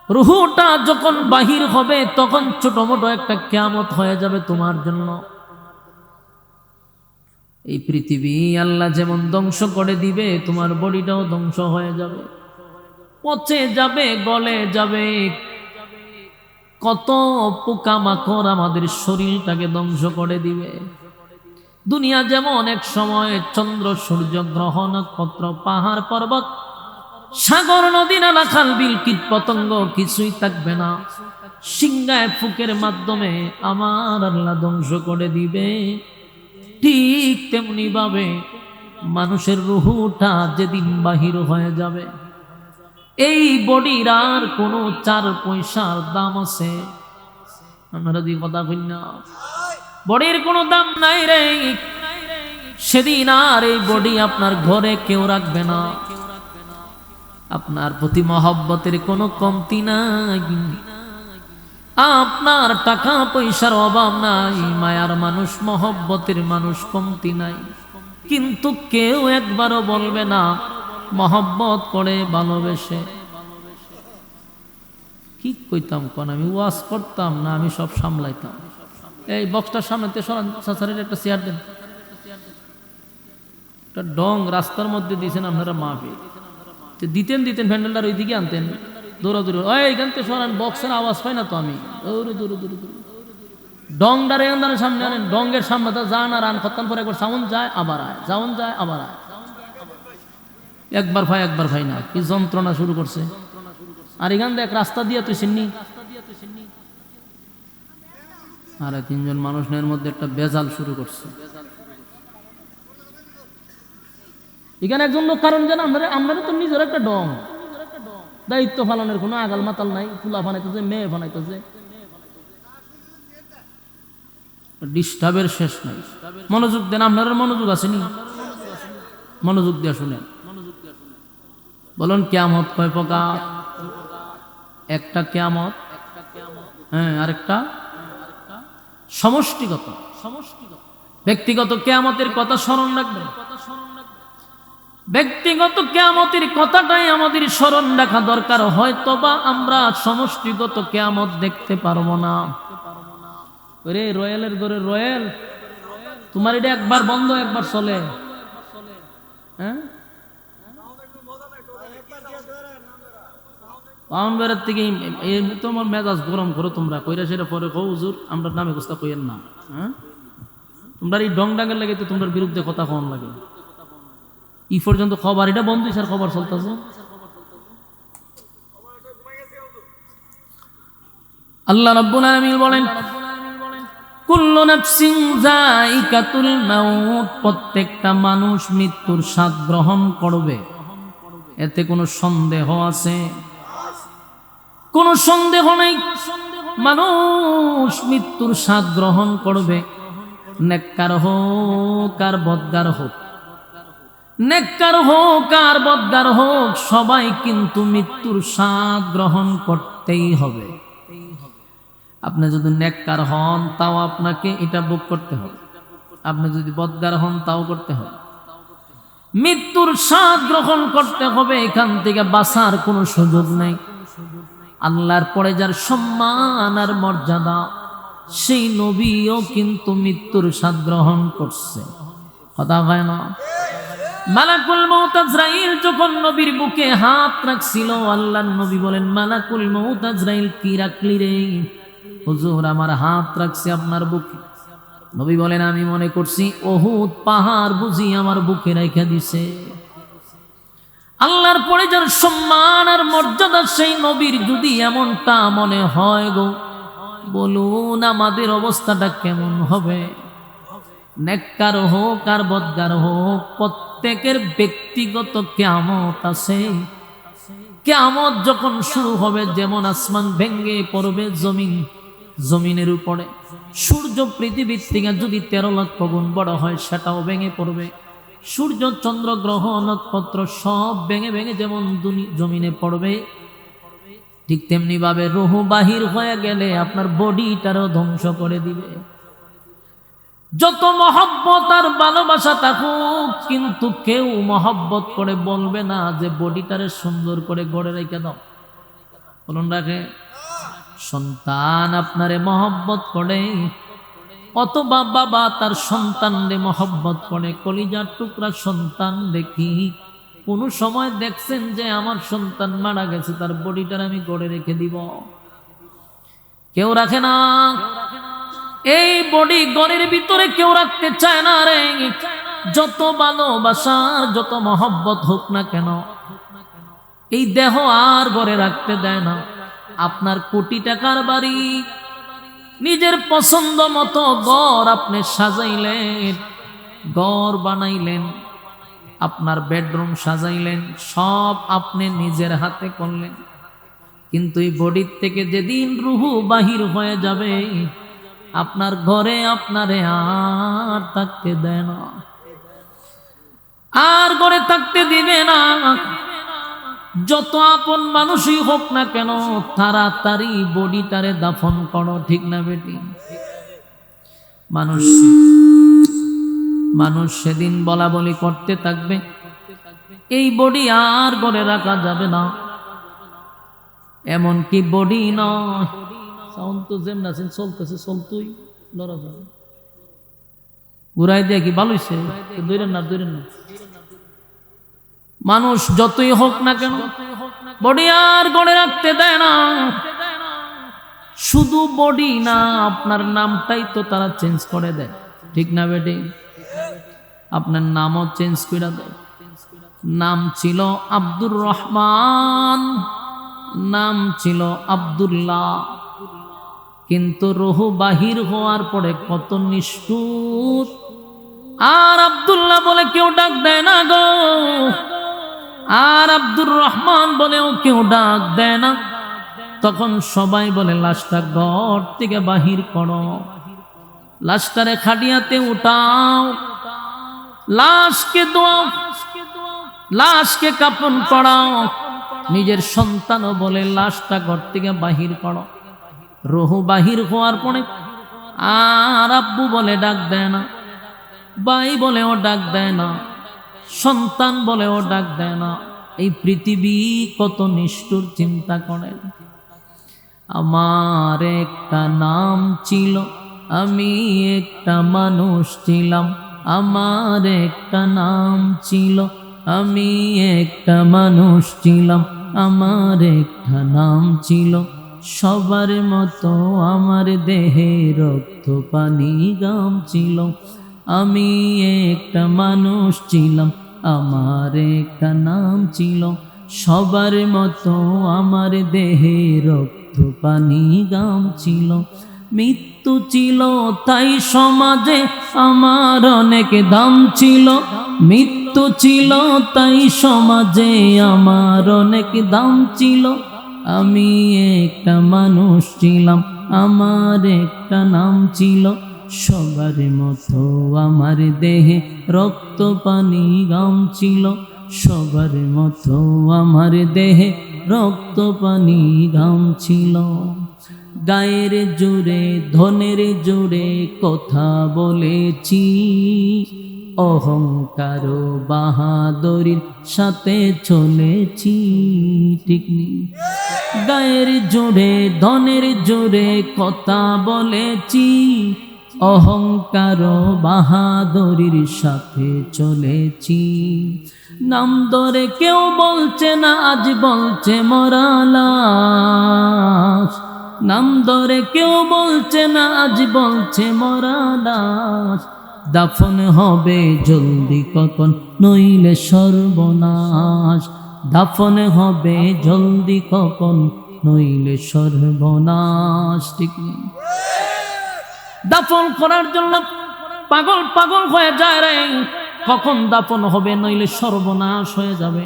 রুহুটা যখন বাহির হবে তখন ছোট মোটো একটা কিয়ামত হয়ে যাবে তোমার জন্য। এই পৃথিবী আল্লাহ যেমন ধ্বংস করে দিবে, তোমার বডিটাও ধ্বংস হয়ে যাবে, পচে যাবে, গলে যাবে। কত পোকামাকড় আমাদের শরীরটাকে ধ্বংস করে দিবে। দুনিয়া যেমন এক সময় চন্দ্র সূর্য গ্রহ নক্ষত্র পাহাড় পর্বত সাগর নদী নালা খাল বিল কীট পতঙ্গ কিছুই থাকবে না, সিংহায় ফুকের মাধ্যমে আমার আল্লাহ ধ্বংস করে দিবে। ঠিক তেমনি ভাবে মানুষের রুহুটা যেদিন বাহির হয়ে যাবে, এই বডির আর কোনো 4 পয়সার দাম আছে? আমরা যদি কথা বলি না, বডির কোনো দাম নাই রে। সেদিন আর এই বডি আপনার ঘরে কেউ রাখবে না। আপনার প্রতি মহব্বতের কোনো কমতি নাই, আপনার টাকা পয়সার অভাব নাই, মায়ার মানুষ মহব্বতের মানুষ কমতি নাই, কিন্তু কেউ একবারও বলবে না মহব্বত করে ভালোবেসে। কি কইতাম কোন, আমি ওয়াজ করতাম না আমি সব সামলাইতাম। এই বক্সটার সামনে সরান, সাসারের একটা চেয়ার দেন। একটা ডং রাস্তার মধ্যে দিয়েছেন আপনারা মাহফিল দিতেন প্যান্ডেলটার ওই দিকে আনতেন, দৌড়াদৌড়ি এইখান থেকে সরান, বক্সের আওয়াজ পাই না তো আমি, দৌড়ে দৌড়ে দৌড়ে দৌড়ে ডং ডারে আন্দানের সামনে আনেন, ডঙ্গের সামনে যান আর আন খত্তান পরে একবার সাউন্ড যায় আবার আয়, সাউন্ড যায় আবার আয়, একবার ভাই না, কি যন্ত্রণা শুরু করছে। আর এখান দেখ রাস্তা দিয়ে তুই চিন্নি, আর তিনজন মানুষের মধ্যে একটা বেজাল শুরু করছে। এখানে একজন লোক, কারণ যেন আমরা তো নিজের একটা ডং, দায়িত্ব পালনের কোনো আগাল মাতাল নাই, ফুলা বানাইতেছে, মেয়ে বানাইতেছে, ডিস্টার্বের শেষ নাই। মনোযোগ দেন, আপনার মনোযোগ আসেনি, মনোযোগ দিয়ে শুনেন। বলুন কিয়ামত কয় প্রকার? একটা কিয়ামত, হ্যাঁ, আরেকটা সমষ্টিগত। ব্যক্তিগত কিয়ামতের কথা স্মরণ রাখবেন, ব্যক্তিগত কিয়ামতের কথাটাই আমাদের স্মরণ রাখা দরকার। হয়তোবা আমরা সমষ্টিগত কিয়ামত দেখতে পারবো না। ওরে রয়্যালের ঘরে রয়্যাল, তোমার এটা একবার বন্ধ একবার চলে, হ্যাঁ, পাউন্ড বেড়ার থেকে তোমার মেজাজ গরম করো তোমরা, কইরা সেটা পরে কো হুজুর আমরা নামে গোস্তা কইয়েন না, হ্যাঁ, তোমরা এই ডং ডাঙ্গের লাগে তো তোমার বিরুদ্ধে কথা কম লাগে। ই পর্যন্ত খবর এটা বন্ধ, স্যার খবর চলতেছে। আল্লাহ রাব্বুল আলামিন বলেন, কুল্লু নাফসিন যায়িকাতুল মাউত, প্রত্যেকটা মানুষ মৃত্যুর স্বাদ গ্রহণ করবে, এতে কোনো সন্দেহ আছে? কোনো সন্দেহ নেই, মানুষ মৃত্যুর স্বাদ গ্রহণ করবে। নেককার হোক আর বদকার হোক, নেককার হোক আর বদকার হোক, সবাই কিন্তু মৃত্যুর স্বাদ গ্রহণ করতেই হবে। আপনি যদি নেককার হন তাও আপনাকে এটা ভোগ করতে হবে, আপনি যদি বদকার হন তাও করতে হবে। মৃত্যুর স্বাদ গ্রহণ করতে হবে, এখান থেকে বাঁচার কোনো সুযোগ নেই। আল্লাহর পরে যার সম্মান আর মর্যাদা, সেই নবীও কিন্তু মৃত্যুর স্বাদ গ্রহণ করছে, কথা হয় না? মালাকুল মউত আজরাইল যখন নবীর বুকে হাত রাখছিল, আল্লাহর নবী বলেন, মালাকুল মউত আজরাইল কি রাখলি রে? হুজুর আমার হাত রাখছি আপনার বুকে। নবী বলেন, আমি মনে করছি উহুদ পাহাড় বুঝি আমার বুকে রেখে দিছে। আল্লাহর পরে যার সম্মান আর মর্যাদা, সেই নবীর যদি এমনটা মনে হয় গো, বলুন আমাদের অবস্থাটা কেমন হবে? নেককার হোক আর বদকার হোক, প্রত্যেকের ব্যক্তিগত কিয়ামত আছে। কিয়ামত যখন শুরু হবে, যেমন আসমান ভেঙে পড়বে জমিনের উপরে, সূর্য পৃথিবীর থেকে যদি 13 লক্ষ গুণ বড় হয়, সেটাও ভেঙে পড়বে। সূর্য চন্দ্র গ্রহ নক্ষত্র সব ভেঙে ভেঙে যেমন জমিনে পড়বে, ঠিক তেমনি ভাবে রূহ বাহির হয়ে গেলে আপনার বডিটারও ধ্বংস করে দিবে। যত মহব্বত আর ভালোবাসা থাকুক, কিন্তু কেউ মহব্বত করে বলবে না যে বডিটারে সুন্দর করে গড়ে রেখে দাও। বলুন রাখে? সন্তান আপনারে মহব্বত করে, অথবা বাবা তার সন্তানরে মহব্বত করে, কলিজার টুকরা সন্তান দেখি কোনো সময় দেখছেন যে আমার সন্তান মারা গেছে, তার বডিটার আমি গড়ে রেখে দিব? কেউ রাখে না। এই বডি ঘরের ভিতরে কেউ রাখতে চায় না রে। যত ভালোবাসার যত মহব্বত হোক না কেন, এই দেহ আর ঘরে রাখতে দেয় না। আপনার কোটি টাকার বাড়ি, নিজের পছন্দ মতো ঘর আপনি সাজাইলেন, ঘর বানাইলেন, আপনার বেডরুম সাজাইলেন, সব আপনি নিজের হাতে করলেন, কিন্তু এই বডির থেকে যেদিন রূহ বাহির হয়ে যাবে, আপনার ঘরে আপনারে আর থাকতে দেয় না, আর ঘরে থাকতে দিবে না। যত আপন মানুষই হোক না কেন, তাড়াতাড়ি বডিটারে দাফন করো, ঠিক না বেটি? মানুষ সেদিন বলা বলি করতে থাকবে, এই বডি আর ঘরে রাখা যাবে না। এমনকি বডি নয়, সাউন্ড তো যেমন আছেন চলতেছে, চলতই লড়া যাবে, ঘুরাই দিয়ে কি ভালো হয়েছে, দৈরেন না দৈরেন না। মানুষ যতই হোক না কেন বডি আর গড়ে রাখতে দেয় না। শুধু বডি না, আপনার নামটাই তো তারা চেঞ্জ করে দেয়, ঠিক না বেটি? আপনার নামও চেঞ্জ করে দেয়। নাম ছিল আব্দুর রহমান, নাম ছিল আব্দুল্লাহ, কিন্তু রুহু বাহির হওয়ার পরে কত নিষ্ঠুর। আর আব্দুল্লাহ বলে কেউ ডাক দেয় না গো, আর আব্দুর রহমান বলেও কেউ ডাক দেয় না। তখন সবাই বলে লাশটা ঘর থেকে বাহির করো, লাশটারে খাটিয়াতে উঠাও, লাশকে দোয়াও, লাশকে কাফন পরাও। নিজের সন্তানও বলে লাশটা ঘর থেকে বাহির করো। রুহু বাহির হওয়ার পরে আর আব্বু বলে ডাক দেয় না, ভাই বলেও ডাক দেয় না, সন্তান বলেও ডাক দেয় না। এই পৃথিবী কত নিষ্ঠুর, চিন্তা করেন। আমার একটা নাম ছিল, আমি একটা মানুষ ছিলাম। আমার একটা নাম ছিল, আমি একটা মানুষ ছিলাম। আমার একটা নাম ছিল, সবার মতো আমার দেহে রক্ত পানি গাম ছিল। আমি একটা মানুষ ছিলাম, আমার একটা নাম ছিল, সবার মতো আমার দেহে রক্ত পানি গাম ছিল। মৃত্যু ছিল তাই সমাজে আমার অনেক দাম ছিল, মৃত্যু ছিল তাই সমাজে আমার অনেক দাম ছিল। আমি একটা মানুষ ছিলাম, আমার একটা নাম ছিল, সবার মতো আমার দেহে রক্ত পানি গাম ছিল। সবার মতো আমার দেহে রক্ত পানি গাম ছিল। গায়ের জোরে ধনের জোরে কথা বলেছি, অহংকার বাহাদুরির সাথে চলেছি, ঠিক নেই? গায়ের জোরে ধনের জোরে কথা বলেছি, অহংকার বাহাদুরির সাথে চলেছি। নাম ধরে কেউ বলছে না, আজ বলছে মরা লাশ। নাম ধরে কেউ বলছে না, আজ বলছে মরা লাশ। দাফন হবে জলদি কখন, নইলে সর্বনাশ। দাফন হবে জলদি কখন, নইলে সর্বনাশ, ঠিক নেই? দাফন করার জন্য পাগল পাগল হয়ে যায় রে, কখন দাফন হবে, নইলে সর্বনাশ হয়ে যাবে,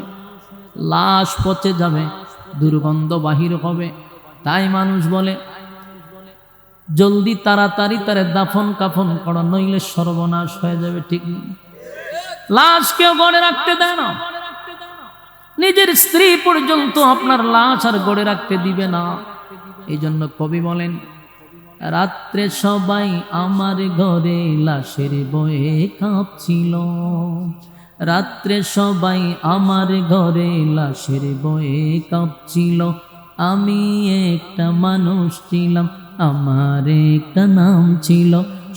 লাশ পচে যাবে, দুর্গন্ধ বাহির হবে। তাই মানুষ বলে জলদি তাড়াতাড়ি তারে দাফন কাফন করো, নইলে সর্বনাশ হয়ে যাবে, ঠিক নেই? লাশ কেউ গড়ে রাখতে দেয় না, নিজের স্ত্রী পর্যন্ত আপনার লাশ আর গড়ে রাখতে দিবে না। এই জন্য কবি বলেন, রাত্রে সবাই আমার ঘরে লাশের বয়ে কাঁপছিল। রাত্রে সবাই আমার ঘরে লাশের বয়ে কাঁপছিল। আমি একটা মানুষ ছিলাম, আমার একটা নাম ছিল,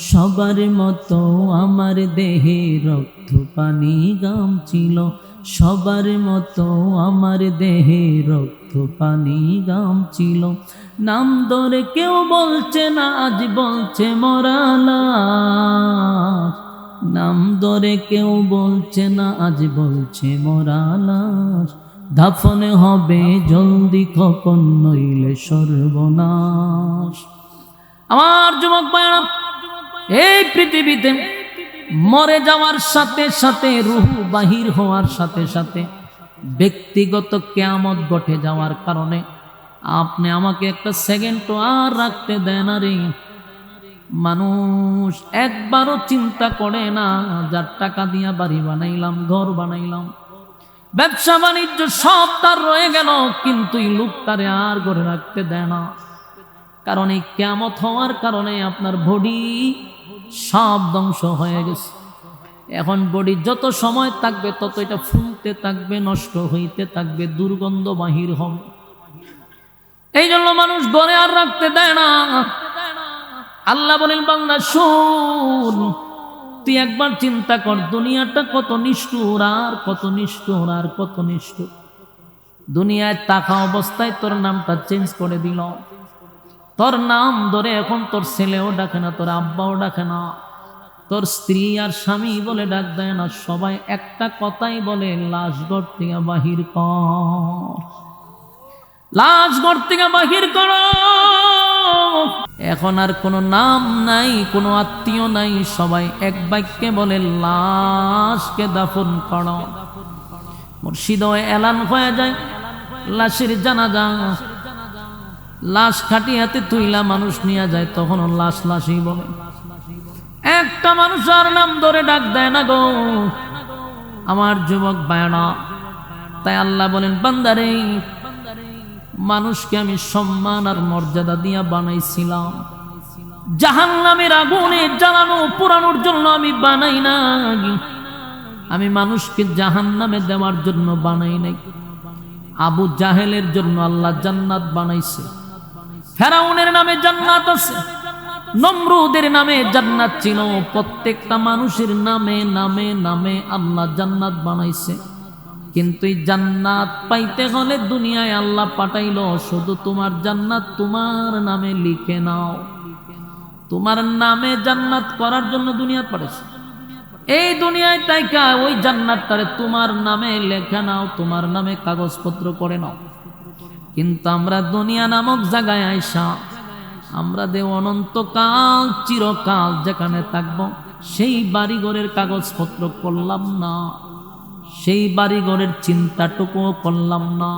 সবার মতো আমার দেহে রক্ত পানি গাম ছিল। সবার মতো আমার দেহে রক্ত পানি গাম ছিল। নাম ধরে কেউ বলছে না, আজ বলছে মরা লাশ। নাম ধরে কেউ বলছে না, আজ বলছে মরা লাশ। দাফন হবে জলদি কখন, নইলে সর্বনাশ। আমার যুবক ভাইরা, এই পৃথিবীতে মরে যাওয়ার সাথে সাথে, রূহ বাহির হওয়ার সাথে সাথে ব্যক্তিগত কিয়ামত ঘটে যাওয়ার কারণে আপনি আমাকে একটা সেকেন্ডও আর রাখতে দেন না রে। মানুষ একবারও চিন্তা করে না, যার টাকা দিয়া বাড়ি বানাইলাম, ঘর বানাইলাম, ব্যবসা বাণিজ্য সব তার রয়ে গেল, কিন্তু এই লোকটারে আর ঘরে রাখতে দেয় না। কারণ এই কিয়ামত হওয়ার কারণে আপনার বডি সব ধ্বংস হয়ে গেছে। এখন বডি যত সময় থাকবে তত এটা ফুলতে থাকবে, নষ্ট হইতে থাকবে, দুর্গন্ধ বাহির হবে। এই জন্য মানুষ ঘরে আর রাখতে দেয় না। আল্লাহ বলেন বান্দা শোন, তুই একবার চিন্তা কর দুনিয়াটা কত নিষ্ঠুর আর কত নিষ্ঠুর আর কত নিষ্ঠুর। দুনিয়ায় থাকা অবস্থায় তোর নামটা চেঞ্জ করে দিল, তোর নাম ধরে এখন তোর ছেলেও ডাকে না, তোর আব্বাও ডাকে না, তোর স্ত্রী আর স্বামী বলে ডাক দেয় না, সবাই একটা কথাই বলে লাশ ঘর থেকে বাহির কর, লাশ ঘর থেকে বাহির কর। এখন আর কোনো নাম নাই, কোনো আত্মীয় নাই, সবাই এক বাক্যে বলে লাশকে দাফন কর। মুর্শিদ এলান হয়ে যায় লাশের জানাজা, লাশ খাটিয়াতে তুইলা মানুষ নিয়ে যায়, তখন লাশ লাশই বলে, একটা মানুষ আর নাম ধরে ডাক দেয় না গো আমার যুবক বায়না। তাই আল্লাহ বলেন বান্দারে, মানুষকে আমি সম্মান আর মর্যাদা দিয়া বানাইছিলাম, জাহান্নামের আগুনে জ্বালানো পোড়ানোর জন্য আমি বানাই নাই, আমি মানুষকে জাহান্নামে দেওয়ার জন্য বানাই নাই। আবু জাহেলের জন্য আল্লাহ জান্নাত বানাইছে, ফেরাউনের নামে জান্নাত আছে, নমরুদের নামে জান্নাত ছিল, প্রত্যেকটা মানুষের নামে নামে নামে আল্লাহ জান্নাত বানাইছে। কিন্তু এই জান্নাত পাইতে হলে দুনিয়ায় আল্লাহ পাঠাইলো শুধু তোমার জান্নাত তোমার নামে লিখে নাও, তোমার নামে জান্নাত করার জন্য দুনিয়া পাঠাইছে। এই দুনিয়ায় তাইকা ওই জান্নাতটারে তোমার নামে লেখে নাও, তোমার নামে কাগজপত্র করে নাও। কিন্তু আমরা দুনিয়া নামক জায়গায় আইসা আমরা দে অনন্তকাল চিরকাল যেখানে থাকবো সেই বাড়িঘরের কাগজপত্র করলাম না, সেই বাড়িঘরের চিন্তাটুকুও করলাম না।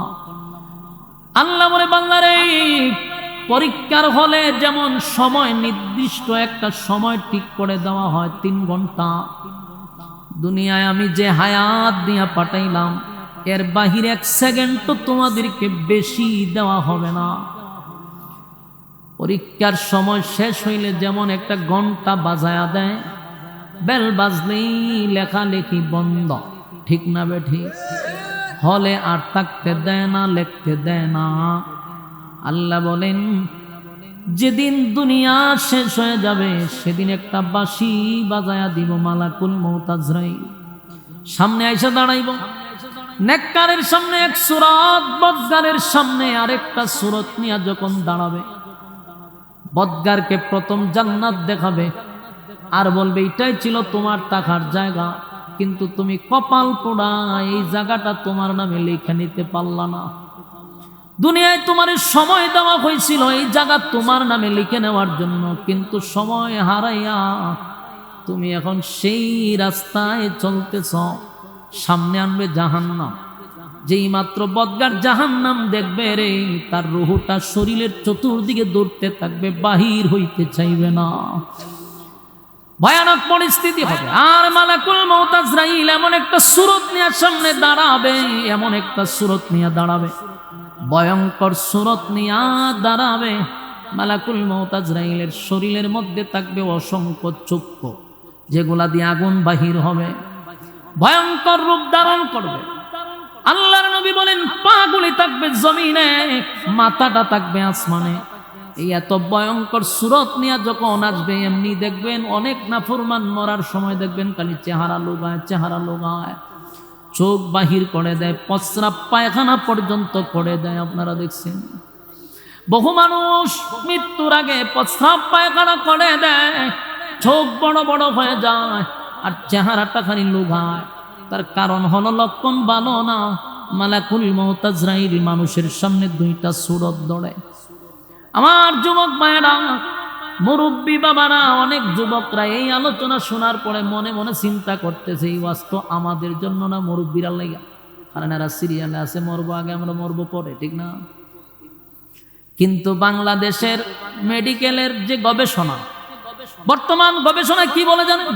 আল্লাহ বলে বাংলারে, পরীক্ষার হলে যেমন সময় নির্দিষ্ট একটা সময় ঠিক করে দেওয়া হয় 3 ঘন্টা, দুনিয়ায় আমি যে হায়াত দিয়া পাঠাইলাম এর বাহিরে 1 সেকেন্ড তো তোমাদেরকে বেশি দেওয়া হবে না। পরীক্ষার সময় শেষ হইলে যেমন একটা ঘন্টা বাজায়া দেয়, বেল বাজলেই লেখালেখি বন্ধ, ঠিক না বেঠি? হলে আর থাকতে দেয় না, লিখতে দেয় না। আল্লাহ বলেন যেদিন দুনিয়া শেষ হয়ে যাবে সেদিন একটা বাঁশি বাজায়া দিব, মালাকুল মউত আজরাইল সামনে আইসা দাঁড়াইব। নেককারের সামনে এক সূরত, বদগারের সামনে আরেকটা সূরত নিয়ে যখন দাঁড়াবে, বদগারকে প্রথম জান্নাত দেখাবে আর বলবে এটাই ছিল তোমার থাকার জায়গা, কিন্তু তুমি কপাল পোড়া এই জায়গাটা তোমার নামে লিখে নিতে পারলা না। দুনিয়ায় তোমার সময় দেওয়া হয়েছিল এই জায়গা তোমার নামে লিখে নেওয়ার জন্য, কিন্তু সময় হারাইয়া তুমি এখন সেই রাস্তায় চলতেছ। সামনে আনবে জাহান্নাম, যেই মাত্র বদগার জাহান্নাম দেখবে রে, তার রুহটা শরীরের চতুর্দিকে দৌড়তে থাকবে, বাহির হইতে চাইবে না। ভয়ানক পরিস্থিতি হবে। আর মালাকুল মউত আজরাইল এমন একটা সূরত নিয়ে সামনে দাঁড়াবে, এমন একটা সূরত নিয়ে দাঁড়াবে, ভয়ঙ্কর সূরত নিয়ে দাঁড়াবে। মালাকুল মউত আজরাইলের শরীরের মধ্যে থাকবে অসংখ্য চক্ষু, যেগুলা দিয়ে আগুন বাহির হবে, ভয়ঙ্কর রূপ ধারণ করবে। আল্লাহর নবী বলেন পাগুলি থাকবে জমিনে, মাথাটা থাকবে আসমানে। এই এত ভয়ঙ্কর সূরত নিয়ে যখন আসবে, এমনি দেখবেন অনেক নাফরমান মরার সময় দেখবেন খালি চেহারা লোগায়, চেহারা লোগায়, চোখ বাহির করে দেয়, প্রস্রাব পায়খানা পর্যন্ত করে দেয়। আপনারা দেখছেন বহু মানুষ মৃত্যুর আগে প্রস্রাব পায়খানা করে দেয়, চোখ বড় বড় হয়ে যায় আর চেহারাটা খালি লোগায়। তার কারণ হলো লক্ষণ ভালো না। মালাকুল মউত আজরাইল মানুষের সামনে 2টা সূরত ধরে। আমার যুবক ভাইয়েরা, মুরব্বী বাবারা, অনেক যুবকরা এই আলোচনা শোনার পরে মনে মনে চিন্তা করতেছে এই ওয়াজ তো আমাদের জন্য না, মুরব্বীরা লাগা, কারণ এরা সিরিয়ালে আছে মরবো আগে, আমরা মরবো পরে, ঠিক না? কিন্তু বাংলাদেশের মেডিকেলের যে গবেষণা, বর্তমান গবেষণায় কি বলে জানেন?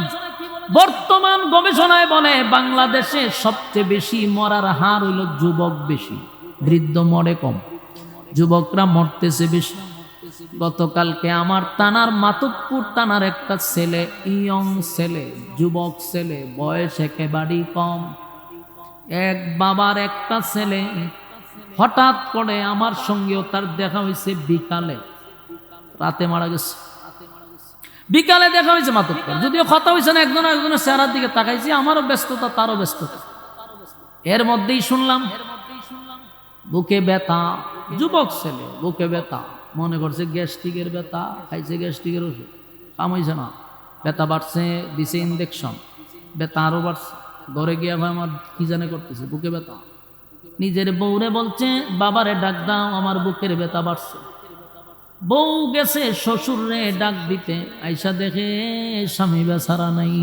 বর্তমান গবেষণায় বলে বাংলাদেশে সবচেয়ে বেশি মরার হার হইল যুবক বেশি, বৃদ্ধ মরে কম, যুবকরা মরতেছে বেশি। গতকালকে আমার থানার মাতুবপুর থানার একটা ছেলে, ইয়ং ছেলে, যুবক ছেলে, বয়স একেবারেই কম, এক বাবার একটা ছেলে, হঠাৎ করে আমার সঙ্গেও তার দেখা হয়েছে বিকালে, রাতে মারা গেছে, বিকালে দেখা হয়েছে মাতব্বর, যদিও কথা হয়েছে না, একজনের চেহারার দিকে তাকাইছি, আমারও ব্যস্ততা তারও ব্যস্ততা। এর মধ্যেই শুনলাম বুকে ব্যথা, যুবক ছেলে, বুকে ব্যথা, মনে করছে গ্যাস্ট্রিকের ব্যথা, খাইছে গ্যাস্ট্রিকের ওষুধ, কাম হয়েছে না, ব্যথা বাড়ছে, দিছে ইনজেকশন, ব্যথা আরো বাড়ছে। ঘরে গিয়ে ভাই আমার কি জানে করতেছে, বুকে ব্যথা। নিজের বউরে বলছে বাবারে ডাক দাও, আমার বুকের ব্যথা বাড়ছে। বউ গেছে শ্বশুরে ডাক দিতে, আইসা দেখে স্বামী বেচারা নাই।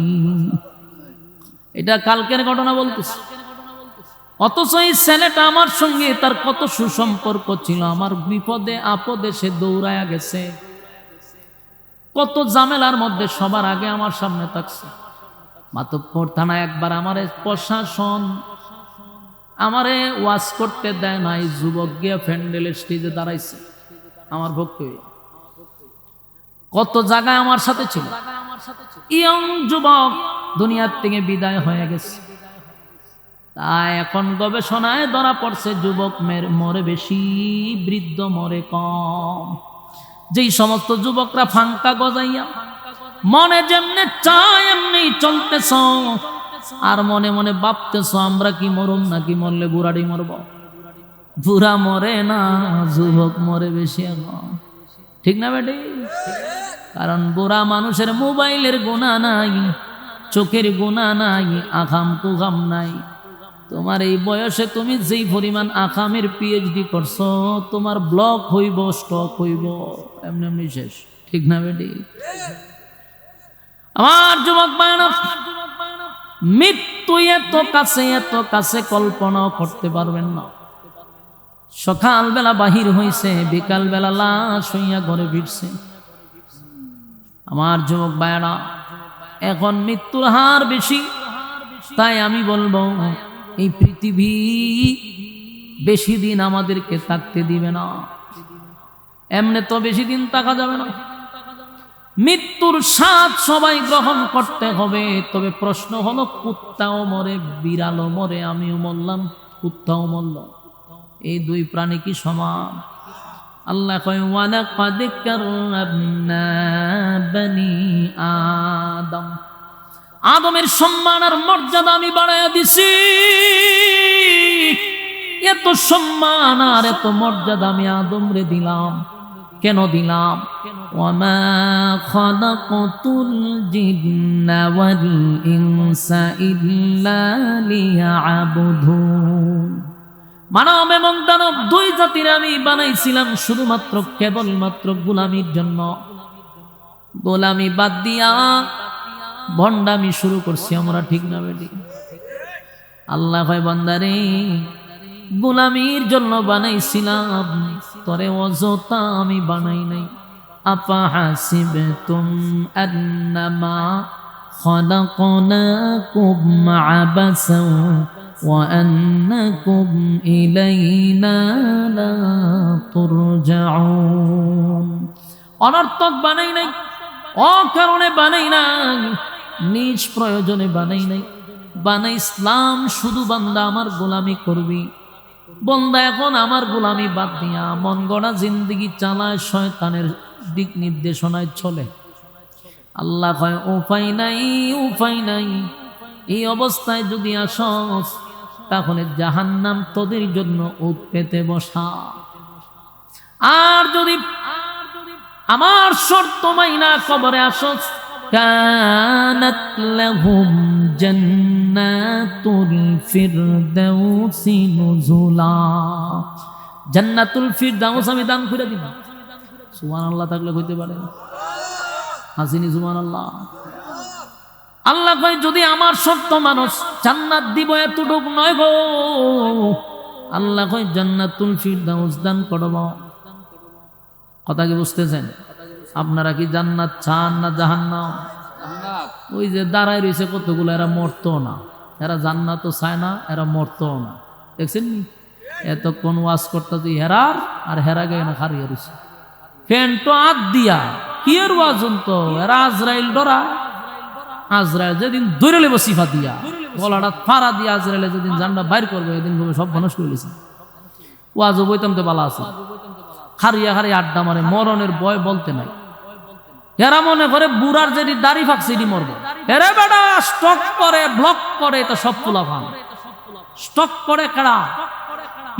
এটা কালকের ঘটনা বলতেছে। অথচ এই ছেলেটা আমার সঙ্গে তার কত সুসম্পর্ক ছিল, আমার বিপদে আপদে সে দৌড়ায়া গেছে, কত ঝামেলার মধ্যে সবার আগে আমার সামনে থাকছে। মাতব্বর থানা একবার আমারে প্রশাসন আমারে ওয়াজ করতে দেয় নাই, যুবক গিয়ে প্যান্ডেলের স্টেজে দাঁড়াইছে আমার ভক্তি, কত জায়গায় আমার সাথে ছিল। ইয়ং যুবক দুনিয়ার থেকে বিদায় হয়ে গেছে। তাই এখন গবেষণায় ধরা পড়ছে যুবক মরে বেশি, বৃদ্ধ মরে কম। যেই সমস্ত যুবকরা ফাঙ্কা গজাইয়া মনে যেমনে চায় এমনি চলতেছ, আর মনে মনে ভাবতেছ আমরা কি মরুম নাকি মরলে বুড়াড়ি মরব, বুড়া মরে না, যুবক মরে বেশি এখন, ঠিক না বেটি? কারণ বুড়া মানুষের মোবাইলের গুণা নাই, চোখের গুণা নাই, আখাম কুখাম নাই। তোমার এই বয়সে তুমি যেই পরিমাণ আকামের পিএইচডি করছো, তোমার ব্লক হইব, স্টক হইব, এমনি এমনি শেষ, ঠিক না বেটি? আমার যুবক ভাইরা, মৃত্যু এত কাছে কল্পনাও করতে পারবেন না। সকালবেলা বাহির হইছে, বিকাল বেলা লাশ হইয়া ঘরে ফিরছে। আমার যুবক ভাইরা, এখন মৃত্যুর হার বেশি। তাই আমি বলবো এই পৃথিবী বেশি দিন আমাদেরকে থাকতে দিবে না, এমনি তো বেশি দিন থাকা যাবে না। মৃত্যুর স্বাদ সবাই গ্রহণ করতে হবে। তবে প্রশ্ন হলো, কুত্তাও মরে, বিড়ালও মরে, আমিও মরলাম, কুত্তাও মরল, এই দুই প্রাণী কি সমান? আল্লাহ কয় ওয়ালাকাদ কাররামনা বনি আদম, আদমের সম্মান আর মর্যাদা আমি বাড়াইয়া দিছি। এত সম্মান আর এত মর্যাদা আমি আদমরে দিলাম। কেন দিলাম? ওয়ামা খালাকাতুল জিন্না ওয়াল ইনসা ইল্লা লিয়াবুদুন, মানব এবং দানব দুই জাতির আমি বানাইছিলাম শুধুমাত্র কেবলমাত্র গোলামির জন্য। গোলামি বাদ দিয়া ভণ্ডামি শুরু করছি আমরা, ঠিক না বেটি? আল্লাহ কয় বান্দারে, গোলামির জন্য বানাইছিলাম, তরে অযথা আমি বানাই নাই। আপা হাসিবতুম আন্নামা খালাকনাকুম আবাসাও ওয়া আন্নাকুম ইলাইনা লা তুরজাউন, অনর্থক বানাই নাই, অকারণে বানাই নাই, নিজ প্রয়োজনে বানাই নাই। বানাইছিলাম শুধু বান্দা আমার গোলামি করবি। বন্দা এখন আমার গোলামি বাদ দিয়া মন গড়া জিন্দেগি চালায়, শয়তানের দিক নির্দেশনায় চলে। আল্লাহ কয় উপায় নাই, উপায় নাই। এই অবস্থায় যদি আসস, তাহলে জাহান্নাম তোদের জন্য উঠ পেতে বসা। আর যদি আমার শর্ত মাইনা কবরে আসস, কানাত লাহুম জান্নাতুল ফিরদাউসি নুজুলা, জান্নাতুল ফিরদাউস আমি দান করে দিব। সুবহানাল্লাহ থাকলে হইতে পারে, হাসিনি সুবহানাল্লাহ। আল্লাহ কয় যদি আমার শর্ত মানুষ, জান্নাত দিব এতটুক নয় গো, আল্লাহ কয় জান্নাতুল ফিরদাউস দান করব। কথা কি বুঝতেছেন? আপনারা কি জান্নাত চান না জাহান্নাম? ওই যে দাঁড়ায় রয়েছে কতগুলো, এরা মরতো না, এরা জান্নাতও চায় না, এরা মরতো না। দেখছেন এতক্ষণ ওয়াজ করতে তুই হেরার আর হেরা গে না খারিয়ে রয়েছে, ফ্যানটো আত দিয়া কি এর ওয়াজ তো, এরা আজরাইল ডরা। আজরাইল যেদিন ধরে লেব সিফা দিয়া, গলাটা ফাড়া দিয়া আজরাইলে যেদিন জানটা বাইর করবে, এদিন সব মানুষ করে লিছে। ওয়াজও বইতাম তো ভালো আছে, হারিয়া হারিয়া আড্ডা মারে, মরণের ভয় বলতে নাই। এরা মনে করে বুড়ার যেটি দাড়ি ফাঁকছে এটি মরবো। এরা বেটা স্টক করে, ব্লক করে, এটা সব পোলা ফান স্টক করে। কারা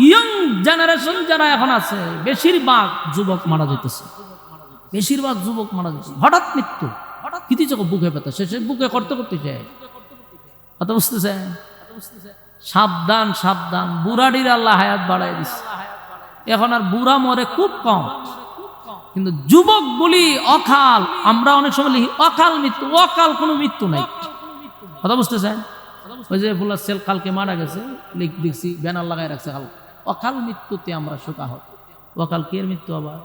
ইয়ং জেনারেশন যারা এখন আছে, বেশিরভাগ যুবক মারা যেতেছে, বেশিরভাগ যুবক মারা যেতেছে। হঠাৎ মৃত্যু, হঠাৎ কিছু চোখ বুকে পেতে, সে বুকে করতে করতে চায়। কথা বুঝতেছে? সাবধান সাবধান, বুড়াডির আল্লাহ হায়াত বাড়াই দিচ্ছে। এখন আর বুড়া মরে খুব কম, কিন্তু যুবক বলি অকাল। আমরা অনেক সময় লিখি অকাল মৃত্যু, অকাল কোনো মৃত্যু নাই। কথা বুঝতেছেন? ওই যে ফুলার সেল কালকে মারা গেছে, দেখছি ব্যানার লাগাই রাখছে, কাল অকাল মৃত্যুতে আমরা শোকাহত। অকাল কে মৃত্যু? আবার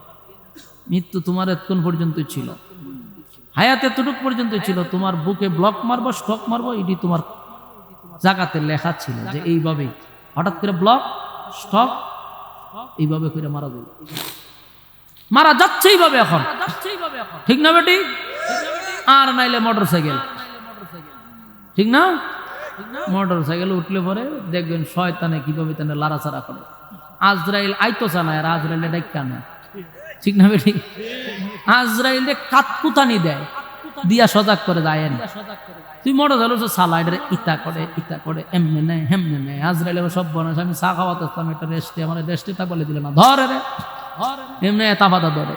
মৃত্যু তোমার এতক্ষণ পর্যন্ত ছিল, হায়াত এতটুক পর্যন্ত ছিল। তোমার বুকে ব্লক মারবো, স্টক মারবো, এটি তোমার জায়গাতে লেখা ছিল যে এইভাবেই হঠাৎ করে ব্লক স্টক এইভাবে করে মারা যাবে, মারা যাচ্ছে এইভাবে এখন, ঠিক না বেটি? আর নাইলে মোটর সাইকেল, ঠিক না? মোটর সাইকেল উঠলে পরে দেখবেন শয়তানে কিভাবে তানে লাড়াচাড়া করে। আজরাইল আইতো চালায় আর আজরাইলে ডাক্কা নেয়, ঠিক না বেটি? আজরাইলে কাতকুতানি দেয়, দিয়া সজাগ করে যায় না। তুই মোটর সাইকেল চালা, এটা ইতা করে এমনে নেয় হেমনে নেয়। আজরাইলে সব বনাস, আমি চা খাওয়াতে আসলাম একটা রেস্টে, আমার রেস্টে তা বলে দিল না, ধরে রে এমনি তাফাতা ধরে,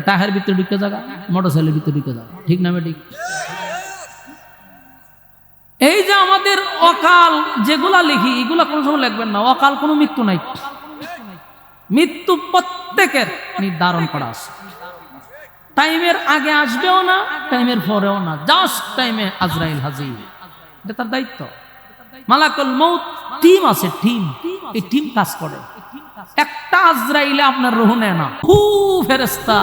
টাকার ভিতরে ঢুকে যাগা, মোটর সাইকেলের ভিতরে ঢুকে যাগা, ঠিক না বেটি? এই যে আমাদের অকাল যেগুলা লিখি, এগুলা কোনো সময় লিখবেন না। অকাল কোনো মৃত্যু নাই, মৃত্যু প্রত্যেকের নির্ধারণ করা আছে। টাইমের আগে আসবেও না, টাইমের পরেও না, জাস্ট টাইমে আজরাইল হাজির, এটা তার দায়িত্ব। মালাকুল মউত টিম আছে, টিম, এই টিম কাজ করে। একটা আজরাইলে আপনার রূহ নেয় না, ফেরেশতা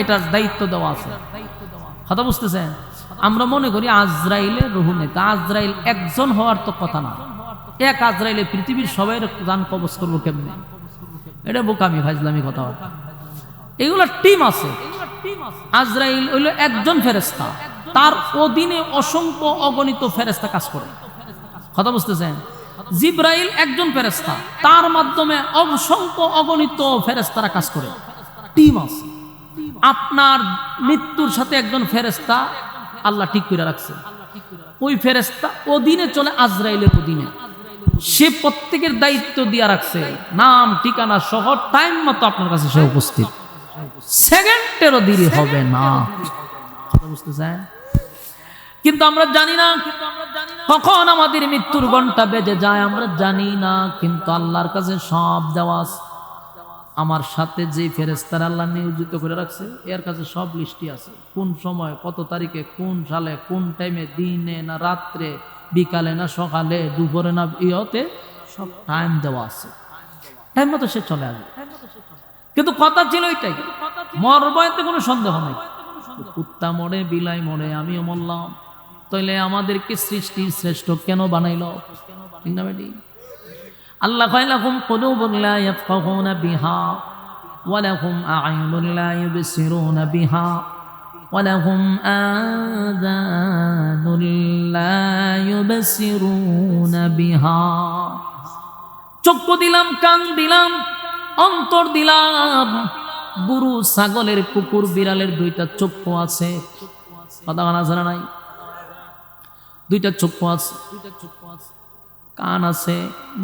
এটার দায়িত্ব দেওয়া আছে। কথা বুঝতেছেন? আমরা মনে করি আজরাইলে রূহ নেই, তা আজরাইল একজন হওয়ার তো কথা না। এক আজরাইলে পৃথিবীর সবাই জান কবজ করবো কেমনে? এটা বোকামি, ফাজলামি কথা। এগুলো টিম আছে। আজরাইল হইল একজন ফেরেশতা, তার অধীনে অসংখ্য অগণিত ফেরেশতা কাজ করে। কথা বুঝতেছেন? জিব্রাইল একজন ফেরেশতা, তার মাধ্যমে অসংখ্য অগণিত ফেরেশতারা কাজ করে। টিম আছে। আপনার মৃত্যুর সাথে একজন ফেরেশতা আল্লাহ ঠিক করে রাখছে, ওই ফেরেশতা অধীনে চলে, আজরাইলের অধীনে। সে প্রত্যেকের দায়িত্ব দিয়া রাখছে, নাম ঠিকানা সহ টাইম মতো আপনার কাছে সে উপস্থিত, সেকেন্ডেরও দেরি হবে না। কথা বুঝতেছেন? কিন্তু আমরা জানি না কখন আমাদের মৃত্যুর ঘন্টা বেজে যায়, আমরা জানি না। কিন্তু আল্লাহর কাছে সব দেওয়া আছে। আমার সাথে যে ফেরেশতারা আল্লাহ নিয়োজিত করে রাখছে, এর কাছে সব লিস্টই আছে। কোন সময়, কত তারিখে, কোন সালে, কোন টাইমে, দিনে না রাত্রে, বিকালে না সকালে, দুপুরে না ইয়তে, সব টাইম দেওয়া আছে। টাইম মতো সে চলে আসবে। কিন্তু কথা ছিল এটাই, মরবয়তে কোনো সন্দেহ নেই। কুত্তা মরে, বিলাই মরে, আমিও মরলাম, তাইলে আমাদেরকে সৃষ্টির শ্রেষ্ঠ কেন বানাইল? ঠিক না বেটি? আল্লাহ কয় লাহুম কুলুবুন লা ইয়াফকাহুনা বিহা ওয়া লাহুম আ'য়ুনুন লা ইউবসিরুনা বিহা ওয়া লাহুম আযানুন লা ইউবসিরুনা বিহা। চক্ষু দিলাম, কান দিলাম, অন্তর দিলাম। গরু, ছাগলের, কুকুর, বিড়ালের দুইটা চক্ষু আছে, কথা কানা জানা নাই? দুইটা চক্ষু আছে, কান আছে,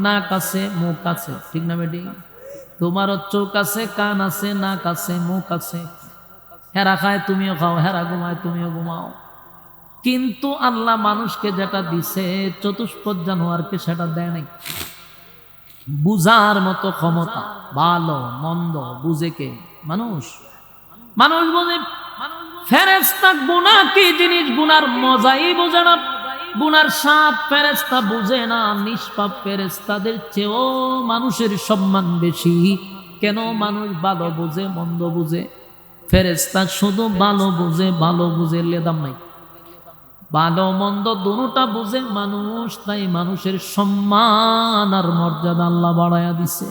নাক আছে, মুখ আছে, ঠিক না বেটি? তোমারও চোখ আছে, কান আছে, নাক আছে, মুখ আছে। হেরা খায় তুমিও খাও, হেরা ঘুমায় তুমিও ঘুমাও। কিন্তু আল্লাহ মানুষকে যেটা দিছে, চতুষ্পদ জানোয়ারকে সেটা দেয় নাই। বুঝার মতো ক্ষমতা, ভালো মন্দ বুঝে কে? মানুষ। মানুষ বোঝে। ফেরেশতা গুনাহ কি জিনিস, গুনার মজাই বোঝে না, গুনার স্বাদ ফেরেশতা বুঝে না। নিষ্পাপ ফেরেশতাদের চেয়েও মানুষের সম্মান বেশি। কেন? মানুষ ভালো বুঝে, মন্দ বুঝে। ফেরেশতা শুধু ভালো বুঝে, ভালো বুঝে লেদাম নাই। ভালো মন্দ দুটোটা বুঝে মানুষ, তাই মানুষের সম্মান আর মর্যাদা আল্লাহ বাড়ায়া দিছে।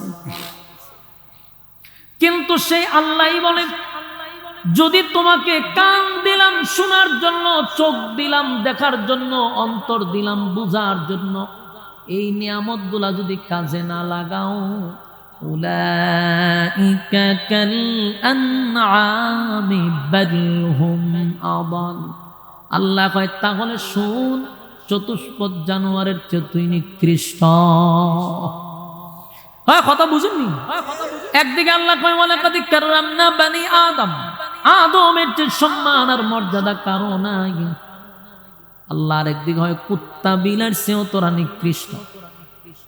কিন্তু সেই আল্লাহই বলেন, যদি তোমাকে কান দিলাম শোনার জন্য, চোখ দিলাম দেখার জন্য, অন্তর দিলাম বুঝার জন্য, এই নিয়ামতগুলা যদি কাজে না লাগাও, উলাইকা কাল আনআমি বাল হুম আদাল। আল্লাহ কয় তাহলে শুন, চতুষ্পদ জানোয়ারের চেয়ে তুই নিকৃষ্ট। হ্যাঁ, কথা বুঝেননি? একদিকে আল্লাহ কয় ওয়ালাকাদ কাররামনা বানি আদম, আদমের যে সম্মান আর মর্যাদা কারো নাই। আল্লাহর একদিকে হয় কুত্তা বিড়ালের চেয়েও তোরা নিকৃষ্ট।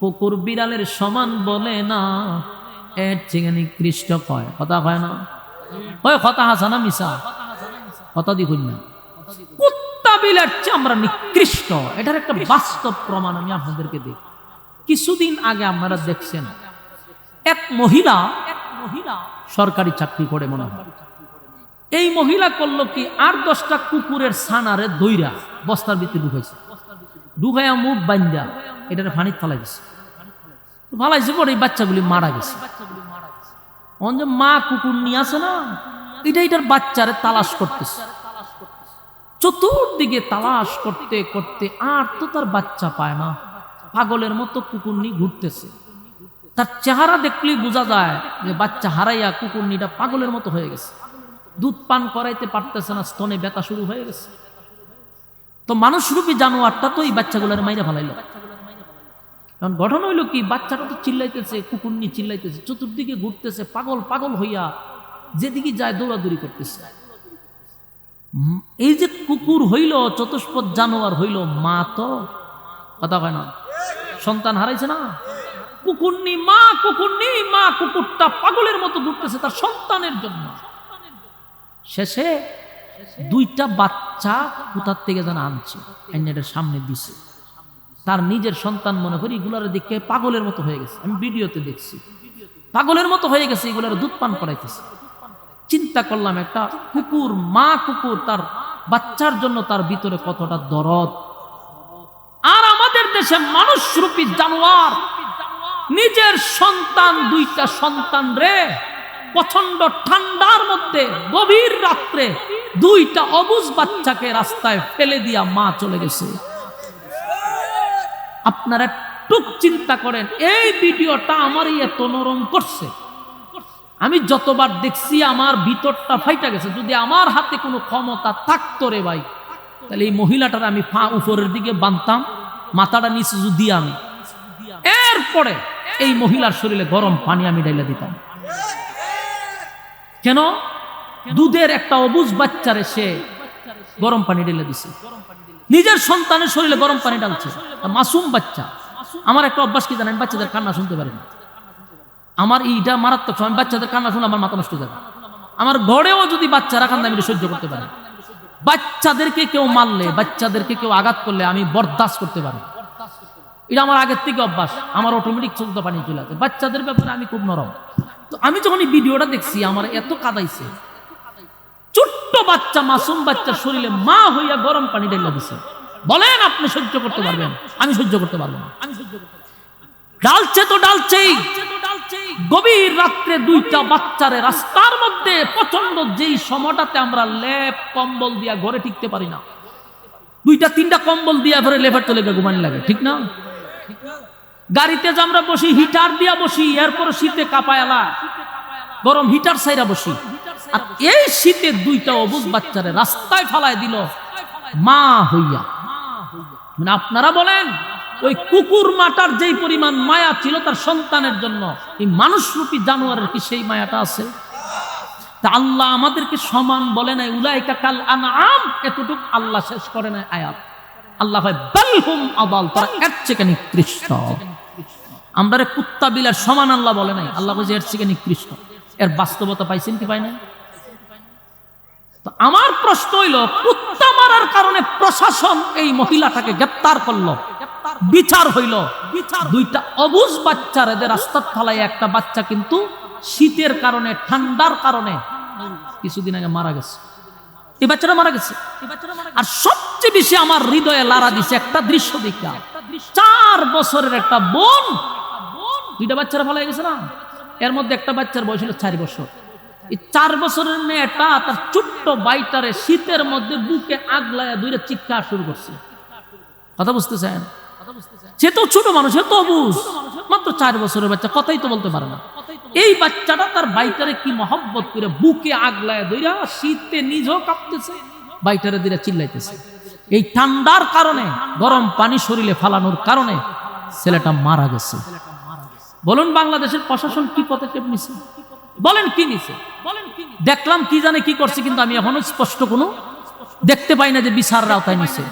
কুকুর বিড়ালের সমান বলে না, এর চেয়ে নিকৃষ্ট কয়। কথা হয় না? হয় কথা হাসানা মিশা কথা দেখুন না। কুত্তা বিড়ালের চেয়ে আমরা নিকৃষ্ট, এটার একটা বাস্তব প্রমাণ আমি আপনাদেরকে দিই। কিছুদিন আগে আপনারা দেখছেন এক মহিলা সরকারি চাকরি করে মনে হয়, এই মহিলা করলো কি 8-10টা কুকুরের ছানারে দইরা বস্তার ভিতরে ঢুকাইছে, ঢুকাইয়া মুখ বান্ধা এটারে পানি ফালাই দিছে। ফালাইছে পরে এই বাচ্চাগুলি মারা গেছে। যে মা কুকুর নিয়ে আসে না, এটার বাচ্চারে তালাশ করতেছে, চতুর্দিকে তালাশ করতে করতে আর তো তার বাচ্চা পায় না, পাগলের মতো কুকুর নিয়ে ঘুরতেছে। তার চেহারা দেখলেই বোঝা যায় যে বাচ্চা হারাইয়া কুকুরনিটা পাগলের মতো হয়ে গেছে, দুধ পান করাইতে পারতেছে না, স্তনে ব্যথা শুরু হয়ে গেছে। তো মানুষরূপী জানোয়ারটা তো এই বাচ্চাগুলোর মাইরা ফেলাইল। এখন ঘটনা হইল কি, বাচ্চাটা তো চিল্লাইতেছে, কুকুরনি চিল্লাইতেছে, চতুর্দিকে ঘুরতেছে, পাগল পাগল হইয়া যেদিকে যায় দৌড়াদৌড়ি করতেছে। এই যে কুকুর হইল, চতুষ্পদ জানোয়ার হইল, মা তো কথা হয় না, সন্তান হারাইছে না। কুকুরনি মা, কুকুরনি মা, কুকুরটা পাগলের মতো ঘুরতেছে তার সন্তানের জন্য। শেষে 2টা বাচ্চা কোথার থেকে যেন আনছে, এটার সামনে দিছে। তার নিজের সন্তান মনে করি, এগুলার দিকে পাগলের মতো হয়ে গেছে। আমি ভিডিওতে দেখছি পাগলের মতো হয়ে গেছে, এগুলার দুধ পান করাইতেছে। চিন্তা করলাম, একটা কুকুর, মা কুকুর, তার বাচ্চার জন্য তার ভিতরে কতটা দরদ। আর আমাদের দেশে মানুষরূপী জানোয়ার নিজের সন্তান, 2টা সন্তান রে প্রচন্ড ঠান্ডার মধ্যে গভীর রাত্রে 2টা অবুঝ বাচ্চাকে রাস্তায় ফেলে দিয়া মা চলে গেছে। আপনারা টুক চিন্তা করেন, এই ভিডিওটা আমারই এত নরম করছে। আমি যতবার দেখছি আমার ভিতরটা ফাইটা গেছে। যদি আমার হাতে কোনো ক্ষমতা থাকতো রে ভাই, তাহলে এই মহিলাটার আমি পা উপরের দিকে বাঁধতাম, মাথাটা নিচে যদি আমি, এরপরে এই মহিলার শরীরে গরম পানি আমি ঢাইলা দিতাম। কেন? দুধের একটা অবুঝ বাচ্চারে সে গরম পানি ঢেলে দিছে, নিজের সন্তানের শরীরে গরম পানি ঢালছে, মাসুম বাচ্চা। আমার একটা অভ্যাস কি জানেন, বাচ্চাদের কান্না শুনতে পারি না। আমার এইটা মারাত্মক, আমি বাচ্চাদের কান্না শুনে আমার মাথা নষ্ট হয়ে যাবে। আমার ঘরেও যদি বাচ্চারা কান্দে আমি সহ্য করতে পারি। বাচ্চাদেরকে কেউ মারলে, বাচ্চাদেরকে কেউ আঘাত করলে আমি বরদাস্ত করতে পারি। এটা আমার আগের থেকে অভ্যাস, আমার অটোমেটিক চলতে পানি চলে আসে। বাচ্চাদের ব্যাপারে আমি খুব নরম। তো আমি যখন এই ভিডিওটা দেখছি, আমার এত কাঁদাইছে। ছোট্ট বাচ্চা, মাসুম বাচ্চার শরীরে মা হইয়া গরম পানি ঢেলে দিছে। বলেন আপনি সহ্য করতে পারবেন? আমি সহ্য করতে পারবো না। ডালছে তো ডালছেই। গভীর রাত্রে 2টা বাচ্চারে রাস্তার মধ্যে, প্রচন্ড যেই সময়টাতে আমরা লেপ কম্বল দিয়া ঘরে টিকতে পারি না, 2টা-3টা কম্বল দিয়া ঘরে লেপের তলে ঘুমানি লাগে, ঠিক না? গাড়িতে যে আমরা বসি, হিটার দিয়া বসি, এরপর শীতে কাঁপায়ালা গরম হিটার সাইরা বসি। আর এই শীতে 2টা অবুঝ বাচ্চারে রাস্তায় ফালায় দিল মা হইয়া। মানে আপনারা বলেন, ওই কুকুর মাটার যেই পরিমাণ মায়া ছিল তার সন্তানের জন্য, এই মানুষরূপী জানোয়ারের কি সেই মায়াটা আছে? তা আল্লাহ আমাদেরকে সমান বলে নাই, উলাইকা কাল আনআম, এতটুক আল্লাহ শেষ করে নাই আয়াত। আল্লাহ হয় বাল হুম আদাল, তারা এর থেকে নিকৃষ্ট। আমরা কুত্তা বিলার সমান আল্লাহ বলে নাই, আল্লাহ বলছে এর থেকে নিকৃষ্ট। এর বাস্তবতা পাইছেন কি পাই নাই? তো আমার প্রশ্ন হইল, কুত্তা মারার কারণে প্রশাসন এই মহিলাটাকে গ্রেফতার করলো, বিচার হইল, 2টা অবুঝ বাচ্চার এদের রাস্তার ফালায় একটা বাচ্চা কিন্তু শীতের কারণে, ঠান্ডার কারণে কিছুদিন আগে মারা গেছে। এই বাচ্চাটা মারা গেছে। আর সবচেয়ে বেশি আমার হৃদয়ে লাড়া দিছে একটা দৃশ্য দেখা, 4 বছরের একটা বোন, 2টা বাচ্চারা ফলাই গেছে না, এর মধ্যে একটা বাচ্চার বয়স হলো 4 বছর। এই 4 বছরের মেয়েটা তার ছোট্ট বাইটারে শীতের মধ্যে বুকে আগলায় ধরে চিৎকার শুরু করছে। কথা বুঝতেছেন? সে তো ছোট মানুষ, সে তো অবুঝ, মাত্র 4 বছরের বাচ্চা, কথাই তো বলতে পারে না। এই বাচ্চাটা তার বাইটারে কি মহব্বত করে বুকে আগলায় ধইরা শীতে নিজেও কাঁপতেছে, বাইটারে দিরা চিল্লাইতেছে। এই ঠান্ডার কারণে, গরম পানি শরীরে ফালানোর কারণে ছেলেটা মারা গেছে। বলুন বাংলাদেশের প্রশাসন কি পদক্ষেপ নিছে? বলেন কি নিছে? দেখলাম কি জানে কি করছে, কিন্তু আমি এখনো স্পষ্ট কোনো দেখতে পাই না যে বিচারের আওতায় নিছে।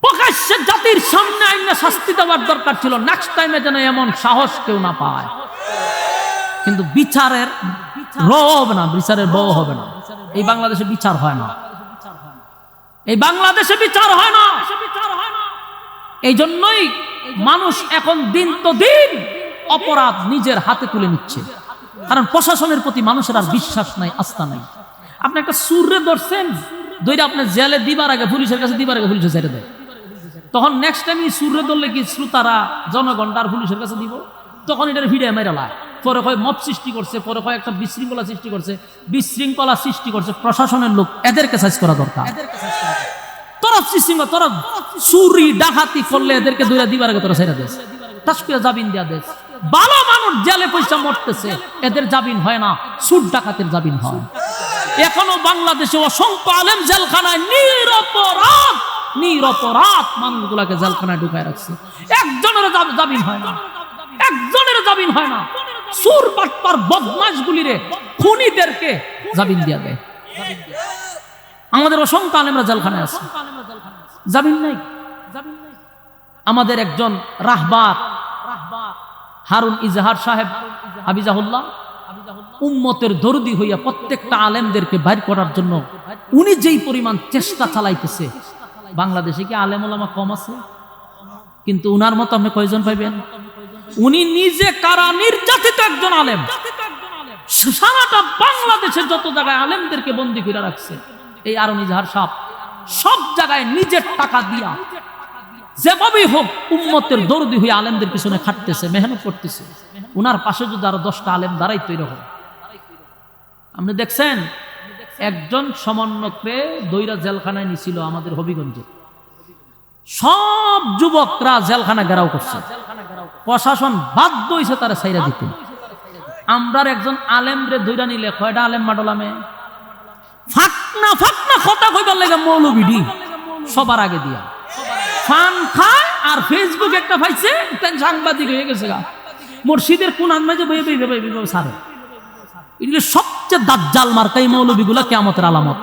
প্রকাশ্যে জাতির সামনে আইনা শাস্তি দেওয়ার দরকার ছিল, নেক্সট টাইমে যেন এমন সাহস কেউ না পায়। কিন্তু বিচারের রও হবে না, বিচারের বউ হবে না। এই বাংলাদেশে বিচার হয় না, এই বাংলাদেশে বিচার হয় না। এই জন্যই মানুষ এখন দিন তো দিন অপরাধ নিজের হাতে তুলে নিচ্ছে, কারণ প্রশাসনের প্রতি মানুষের আর বিশ্বাস নাই, আস্থা নাই। আপনি একটা সুরে ধরছেন, ধরে আপনি জেলে দিবার আগে, পুলিশের কাছে দিবার আগে পুলিশে ছেড়ে দেয়, তখন নেক্সট টাইম এই সুরে ধরলে কি শ্রোতারা, জনগণটার পুলিশের কাছে দিব? তখন এটার ভিড়ে মেরা লায়, পরে কয় মব সৃষ্টি করছে, পরে কয় একটা বিশৃঙ্খলা সৃষ্টি করছে, বিশৃঙ্খলা সৃষ্টি করছে প্রশাসনের লোক, এদেরকে সাইজ করা দরকার। তোরা বিশৃঙ্খলা, তোরা চুরি ডাকাতি করলে এদেরকে ধরে দিবার আগে তোরা ছেড়ে দেশ, তাস্কিয়া জামিন দেয়া দেশ। ভালো মানুষ জেলে পয়সা মরতেছে, এদের জামিন হয় না, সুদ ডাকাতের জামিন হয়। এখনো বাংলাদেশে অসংখ্য আলেম জেলখানায় নিরপরাধ মানুষগুলাকে জেলখানায় ঢুকায় রাখছে, একজনের জামিন হয় না, একজনের জামিন হয় না। সুর বাটপার বদমাশ গুলিরে, খুনিদেরকে জামিন দিয়া দেয়। আমাদের অসংখ্য আলেমরা জেলখানায় আছে, জামিন নাই। আমাদের একজন রাহবার হারুন ইজাহার সাহেব হাফিজাহুল্লাহ উম্মতের দরদি হইয়া প্রত্যেকটা আলেমদেরকে বাইর করার জন্য উনি যেই পরিমাণ চেষ্টা চালাইতেছে, বাংলাদেশে কি আলেম ওলামা কম আছে? কিন্তু উনার মতো আপনি কয়জন পাইবেন? উনি নিজে কারা নির্যাতিত একজন আলেম, সারাটা বাংলাদেশের যত জায়গায় আলেমদেরকে বন্দী করে রাখছে এই হারুন ইজাহার সাহেব, সব জায়গায় নিজের টাকা দিয়া যেভাবেই হোক উম্মতের দরদি হয়ে আলেমদের পিছনে খাটতেছে, মেহনত করতেছে। উনার পাশে যদি আরো 10টা আলেম দাঁড়াইতো এরকম। আপনি দেখছেন একজন সমন্বয়করে দইরা জেলখানায় নিছিল আমাদের হবিগঞ্জে, সব যুবকরা জেলখানা ঘেরাও করছে, প্রশাসন বাধ্য হইছে তারা ছাইরা দিতে। আমরার একজন আলেমরে দইরা নিলে কয়টা আলেম মাডলামে ফাকনা ফাকনা কথা কইবার লাগে মৌলবীডি সবার আগে দিয়া ফান খায়, আর ফেসবুক একটা পাইছে সাংবাদিক হয়ে গেছে গা, মুর্শিদের কোন আনমাজে বই সারে। এগুলো সবচেয়ে দাজ্জাল মার্কা এই মৌলবীগুলা কিয়ামতের আলামত।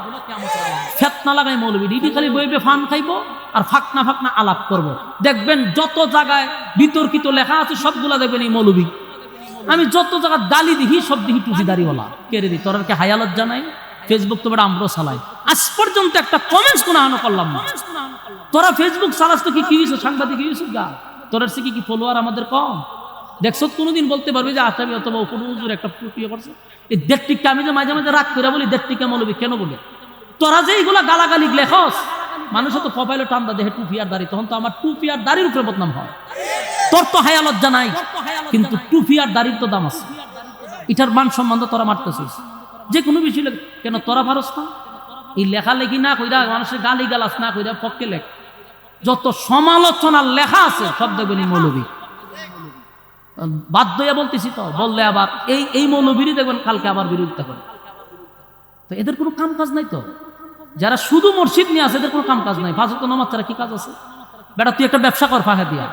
ফেতনা লাগাই মৌলবী, ইডি খালি বইবে ফান খাইবো আর ফাকনা ফাকনা আলাপ করব। দেখবেন যত জায়গায় বিতর্কিত লেখা আছে সবগুলা দেখবেন এই মৌলবী। আমি যত জায়গায় গালি দেখি সব দেখি টুপি দাড়িওয়ালা। কেড়ে দি তোর কি হায়ালত জানাই? ফেসবুক তো বড় আমরাও চালাই, আজ পর্যন্ত একটা কমেন্টস কোনো আনো করলাম না। তোরা ফেসবুক চালাস তো কি হয়েছে? সাংবাদিক হয়েছে গা, তোর কি ফলোয়ার আমাদের কম? দেখছো কোনোদিন বলতে পারবি যে আসামি অথবা কোনো হুজুর একটা ইয়ে করছে? এই দেড়টিকে আমি যে মাঝে মাঝে রাগ করে বলি, দেড়টিকে মৌলবী কেন বলি? তোরা যে এইগুলা গালাগালি লেখস, মানুষও তো প্রোফাইলে টান্দা দেখে টুপি আর দাড়ি, তখন তো আমার টুপি আর দাড়ির উপরে বদনাম হয়। তোর তো হায়া লজ্জা নাই, কিন্তু টুপি আর দাড়ির তো দাম আছে। এটার মান সম্মান তোরা মারতেছিস যে কোনো বিষয় কেন? তোরা পারস না? এই লেখালেখি না কইরা, মানুষের গালি গালাস না কইরা পক্ষে লেখ, যত সমালোচনার লেখা আছে সব দেখবেন এই মৌলবী। বাধ্য হইয়া বলতেছি তো, বললে আবার এই মৌলবীরই দেখবেন কালকে আবার বিরোধিতা করে। তো এদের কোনো কাম কাজ নাই। তো যারা শুধু মসজিদ নিয়ে আছে এদের কোনো কাম কাজ নাই। পাঁচ ওয়াক্ত নামাজ ছাড়া কি কাজ আছে? বেটা তুই একটা ব্যবসা কর ফাঁকা দিয়া,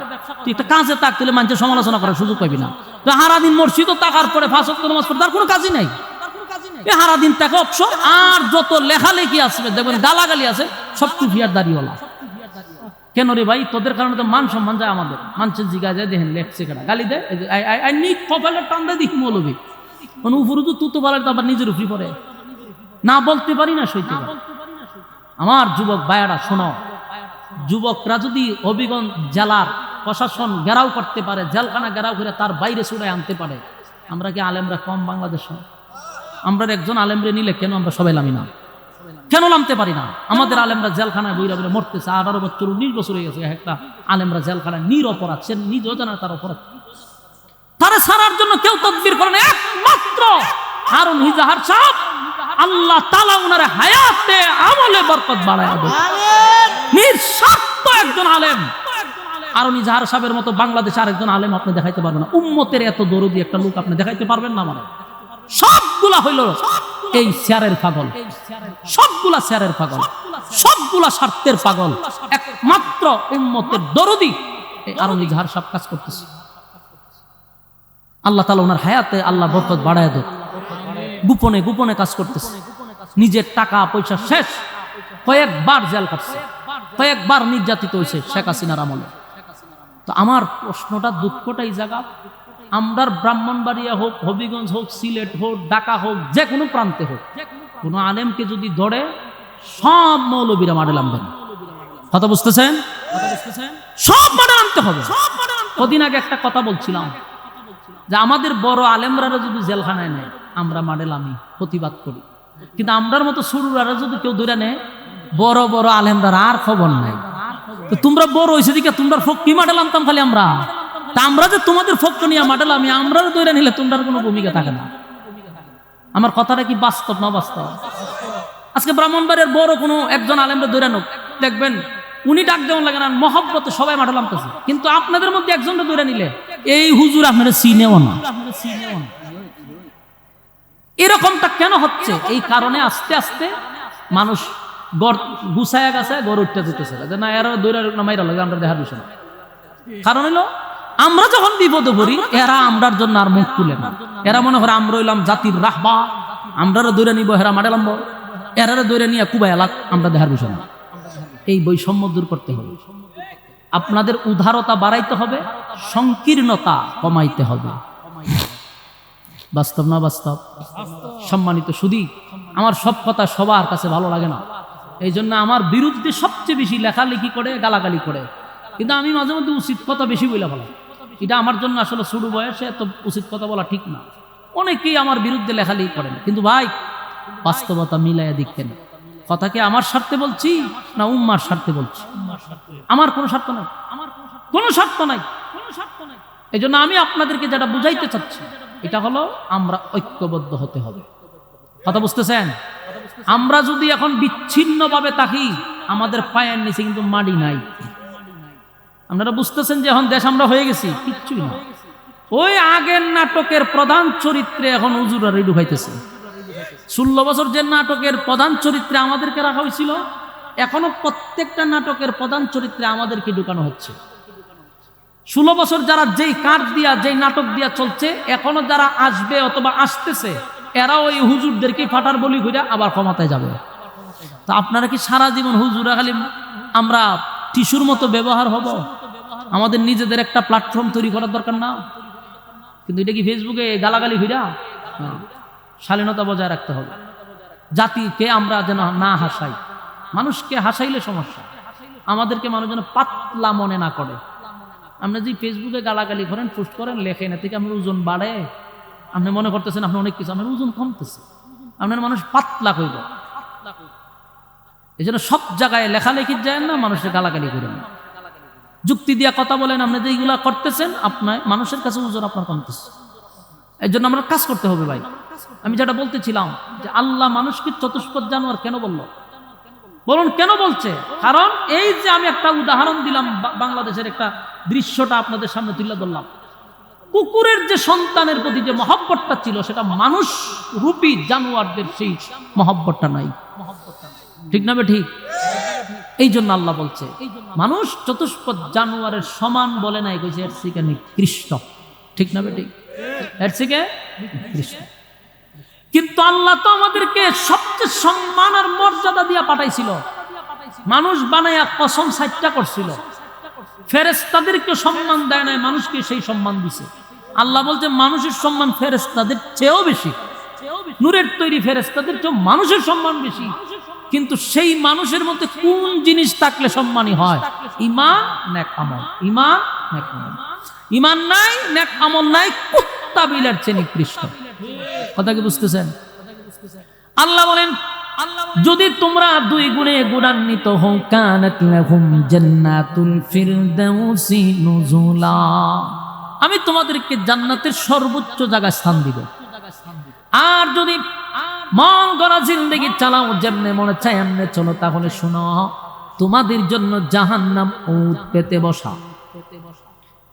তুই একটা কাজে তাক, তুলে মানুষের সমালোচনা করার সুযোগ পাবি না। তো সারাদিন মসজিদও তাকার পরে পাঁচ ওয়াক্ত নামাজ পড়ে তার কোনো কাজই নাই। সারাদিন তাকে অপশন, আর যত লেখালেখি আসবে দেখবেন গালাগালি আছে সব টুপিয়ার দাড়িওয়ালা। কেন রে ভাই? তোদের কারণে তো মান সম্মান যায় আমাদের। মানুষের জিগা যায়, দেখেন লেখছে কেনা গালি দেয়, কপালের টান্দা দেখি মৌলবী মানে উপরে তো তুতো বলার, তো আবার নিজের উপরি পড়ে না বলতে পারি না সইতে। আমার যুবক ভাইয়ারা শোনো, যুবকরা যদি হবিগঞ্জ জেলার প্রশাসন ঘেরাও করতে পারে, জেলখানা ঘেরাও করে তার বাইরে ছুড়াই আনতে পারে, আমরা কি আলেমরা কম বাংলাদেশে? আমরা একজন আলেমরে নিলে কেন আমরা সবাই নামি না? কেন নামতে পারি না? আমাদের আলেমরা জেলখানায় বইরা বইরা মরতেছে। 18 বছর 19 বছর হয়ে গেছে একটা আলেমরা জেলখানায়, নিরপরাধ। সে নিজেও জানে তার অপরাধ। তারা ছাড়ার জন্য কেউ তদবির করে না, একমাত্র হারুন ইজাহার সাহেব। আল্লাহ তাআলা ওনার হায়াতে আমলে বরকত বাড়ায় দেন। নিঃস্বার্থ একজন আলেম, আরনি জাহার সাহেবের মতো বাংলাদেশে আরেকজন আলেম আপনি দেখাইতে পারবেন না। উম্মতের এত দরদি একটা লোক আপনি দেখাইতে পারবেন না। মানে সবগুলা হইল এই শেয়ারের পাগল, সবগুলা শেয়ারের পাগল, সবগুলা স্বার্থের পাগল। একমাত্র উম্মতের দরদি এই আরনি জাহার সাহেব কাজ করতেছে। আল্লাহ তাআলা ওনার হায়াতে আল্লাহ বরকত বাড়ায় দেয়। গোপনে গোপনে কাজ করতেছে, নিজের টাকা পয়সা শেষ, কয়েকবার জেল কাটছে, কয়েকবার নির্যাতিত হয়েছে শেখ হাসিনার আমলে। তো আমার প্রশ্নটা, দুঃখটা এই জায়গা, আমরার ব্রাহ্মণবাড়িয়া হোক, হবিগঞ্জ হোক, সিলেট হোক, ঢাকা হোক, যে কোনো প্রান্তে হোক, কোনো আলেমকে যদি ধরে সব মৌলবীরা মাডেল আনবেন। কথা বুঝতেছেন? সব মাডেল আনতে হবে। কদিন আগে একটা কথা বলছিলাম যে আমাদের বড় আলেমরা যদি জেলখানায় নেয় আমরা মাডেল আমি প্রতিবাদ করি, কিন্তু আমরার মতো শুরুরা যদি কেউ ধরে নেয় বড় বড় আলেমরা আর খবর নাই। তো তোমরা বড় হয়েছে দিকে তোমরা ফোক কি মাডেল আনতাম খালি আমরা, তা আমরা যে তোমাদের ফোককে নিয়ে মাডেল আমি আমরা ধরে নিলে তোমরার কোনো ভূমিকা থাকে না। আমার কথাটা কি বাস্তব না বাস্তব? আজকে ব্রাহ্মণবাড়িয়ার বড় কোনো একজন আলেমরা ধরে নোক, দেখবেন উনি ডাক দেওয়া লাগে না, মহব্বতে সবাই মাডেল আনতেছে, কিন্তু আপনাদের মধ্যে একজনটা ধরে নিলে এই হুজুর আপনারা চিনেও না। এরকমটা কেন হচ্ছে? এই কারণে আস্তে আস্তে মানুষ গড় গুছায়া গেছে, গড় উঠতে যেতেছে যে না এরা দৈরা মাইরা লাগে আমরা দেখার বিষয়। কারণ হলো আমরা যখন বিপদে পড়ি এরা আমরার জন্য আর মুখ তুলে না। এরা মনে করে আমরা হইলাম জাতির রাহবা, আমরারও দৈরা নিব, হেরা মাডেল আনবো, এরারে দৈরা নিয়ে কুবাই এলাক আমরা দেখার বিষয় না। এই বৈষম্য দূর করতে হবে, আপনাদের উদারতা বাড়াইতে হবে, সংকীর্ণতা কমাইতে হবে। বাস্তব না বাস্তব? সম্মানিত সুধী, আমার সব কথা সবার কাছে ভালো লাগে না, এই জন্য আমার বিরুদ্ধে সবচেয়ে বেশি লেখালেখি করে, গালাগালি করে, কিন্তু আমি মাঝে মধ্যে উচিত কথা বেশি বলে বলা। এটা আমার জন্য আসলে শুরু বয়সে এত উচিত কথা বলা ঠিক না। অনেকেই আমার বিরুদ্ধে লেখালেখি করেন, কিন্তু ভাই বাস্তবতা মিলাইয়া দেখতেন। কথা কি আমার স্বার্থে বলছি না উম্মার স্বার্থে বলছি? আমার কোনো স্বার্থ নাই, কোনো স্বার্থ নাই। এই জন্য আমি আপনাদেরকে যেটা বুঝাইতে চাচ্ছি এটা হলো আমরা ঐক্যবদ্ধ হতে হবে। কথা বুঝতেছেন? আমরা যদি এখন বিচ্ছিন্নভাবে থাকি আমাদের পায়ের নিচে কিন্তু মাটি নাই। আপনারা বুঝতেছেন যে এখন দেশ আমরা হয়ে গেছি কিচ্ছুই না। ওই আগের নাটকের প্রধান চরিত্রে এখন হুজুররা রেডি হইতেছে। 16 বছর যে নাটকের প্রধান চরিত্রে আমাদেরকে রাখা হয়েছিল, এখনো প্রত্যেকটা নাটকের প্রধান চরিত্রে আমাদেরকে ঢুকানো হচ্ছে। 16 বছর যারা যেই কাঠ দিয়া যেই নাটক দিয়া চলছে, এখনো যারা আসবে অথবা আসতেছে এরা ওই হুজুরদেরকে ফাটার বলি কইরা আবার ক্ষমতায় যাবে। তা আপনারা কি সারা জীবন হুজুরা খালি আমরা টিস্যুর মতো ব্যবহার হব? আমাদের নিজেদের একটা প্ল্যাটফর্ম তৈরি করার দরকার না? কিন্তু এটা কি ফেসবুকে গালাগালি কইরা? শালীনতা বজায় রাখতে হবে। জাতিকে আমরা যেন না হাসাই, মানুষকে হাসাইলে সমস্যা। আমাদেরকে মানুষ যেন পাতলা মনে না করে। আপনি যে ফেসবুকে গালাগালি করেন, পোস্ট করেন, লেখেন, এতে কি আপনার ওজন বাড়ে? আপনি মনে করতেছেন আপনি অনেক কিছু, আপনার ওজন কমতেছে, আপনার মানুষ পাতলা কইব। এই জন্য সব জায়গায় লেখালেখির যায় না, মানুষের গালাগালি করেন, যুক্তি দিয়া কথা বলেন। আপনি যে এইগুলা করতেছেন আপনার মানুষের কাছে ওজন আপনার কমতেছে। এই জন্য আমরা কাজ করতে হবে ভাই। আমি যেটা বলতেছিলাম যে আল্লাহ মানুষকে চতুষ্পদ জানোয়ার কেন বললো? বলুন কেন বলছে? কারণ এই যে আমি একটা উদাহরণ দিলাম, বাংলাদেশের একটা দৃশ্যটা আপনাদের সামনে তুলে ধরলাম। কুকুরের যে সন্তানের প্রতি যে মহব্বতটা ছিল সেটা মানুষ রূপী জানোয়ারদের সেই মহব্বতটা নাই। ঠিক না? ঠিক। এই জন্য আল্লাহ বলছে মানুষ চতুষ্পদ জানোয়ারের সমান বলে নাই, কইছে এর থেকে নিকৃষ্ট। ঠিক না? ঠিক। এর থেকে নিকৃষ্ট। কিন্তু আল্লাহ তো আমাদেরকে সবচেয়ে সম্মান আর মর্যাদা দিয়া পাঠাইছিল। মানুষ বানাইয়া কসম 60টা করছিল। ফেরেশতাদেরকে সম্মান দেয় নাই, মানুষকে সেই সম্মান দিছে। আল্লাহ বলছে মানুষের সম্মান ফেরেশতাদের চেয়েও বেশি, নূরের তৈরি ফেরেশতাদের চেয়েও মানুষের সম্মান বেশি। কিন্তু সেই মানুষের মধ্যে কোন জিনিস থাকলে সম্মানী হয়? ঈমান, নেক আমল। ঈমান, নেক আমল। ঈমান নাই, নেক আমল নাই, কুত্তা বিলের চেয়ে নিকৃষ্ট। কথা কি বুঝতেছেন? আল্লাহ বলেন যদি তোমরা 2 গুণে গুণান্বিত হও, কানাত লাহুম জান্নাতুল ফিরদাউসি নুজুলা, আমি তোমাদেরকে জান্নাতের সর্বোচ্চ জায়গায় স্থান দিব। আর যদি মন গড়া জিন্দেগি চালাও, যেমনে মনে চায় এমনে চলো, তাহলে শোনো তোমাদের জন্য জাহান্নাম উট পেতে বসা।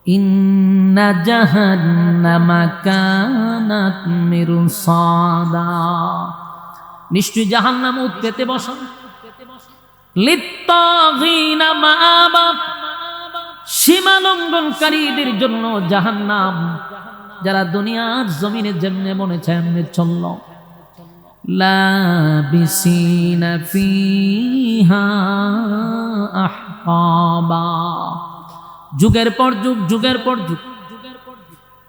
ইন্না জাহান্নামা কানাত মিরসাদা, নিশ্চয়ই জাহান্নাম উৎপেতে বসা, লিত্তাগীনা মাআবা, সীমা লঙ্ঘনকারীদের জন্য জাহান্নাম। যারা দুনিয়ার জমিনে যেমনে মনে চায় এমনি চলল, লাবিসিনা ফিহা আহকাবা, যুগের পর যুগ, যুগের পর যুগ,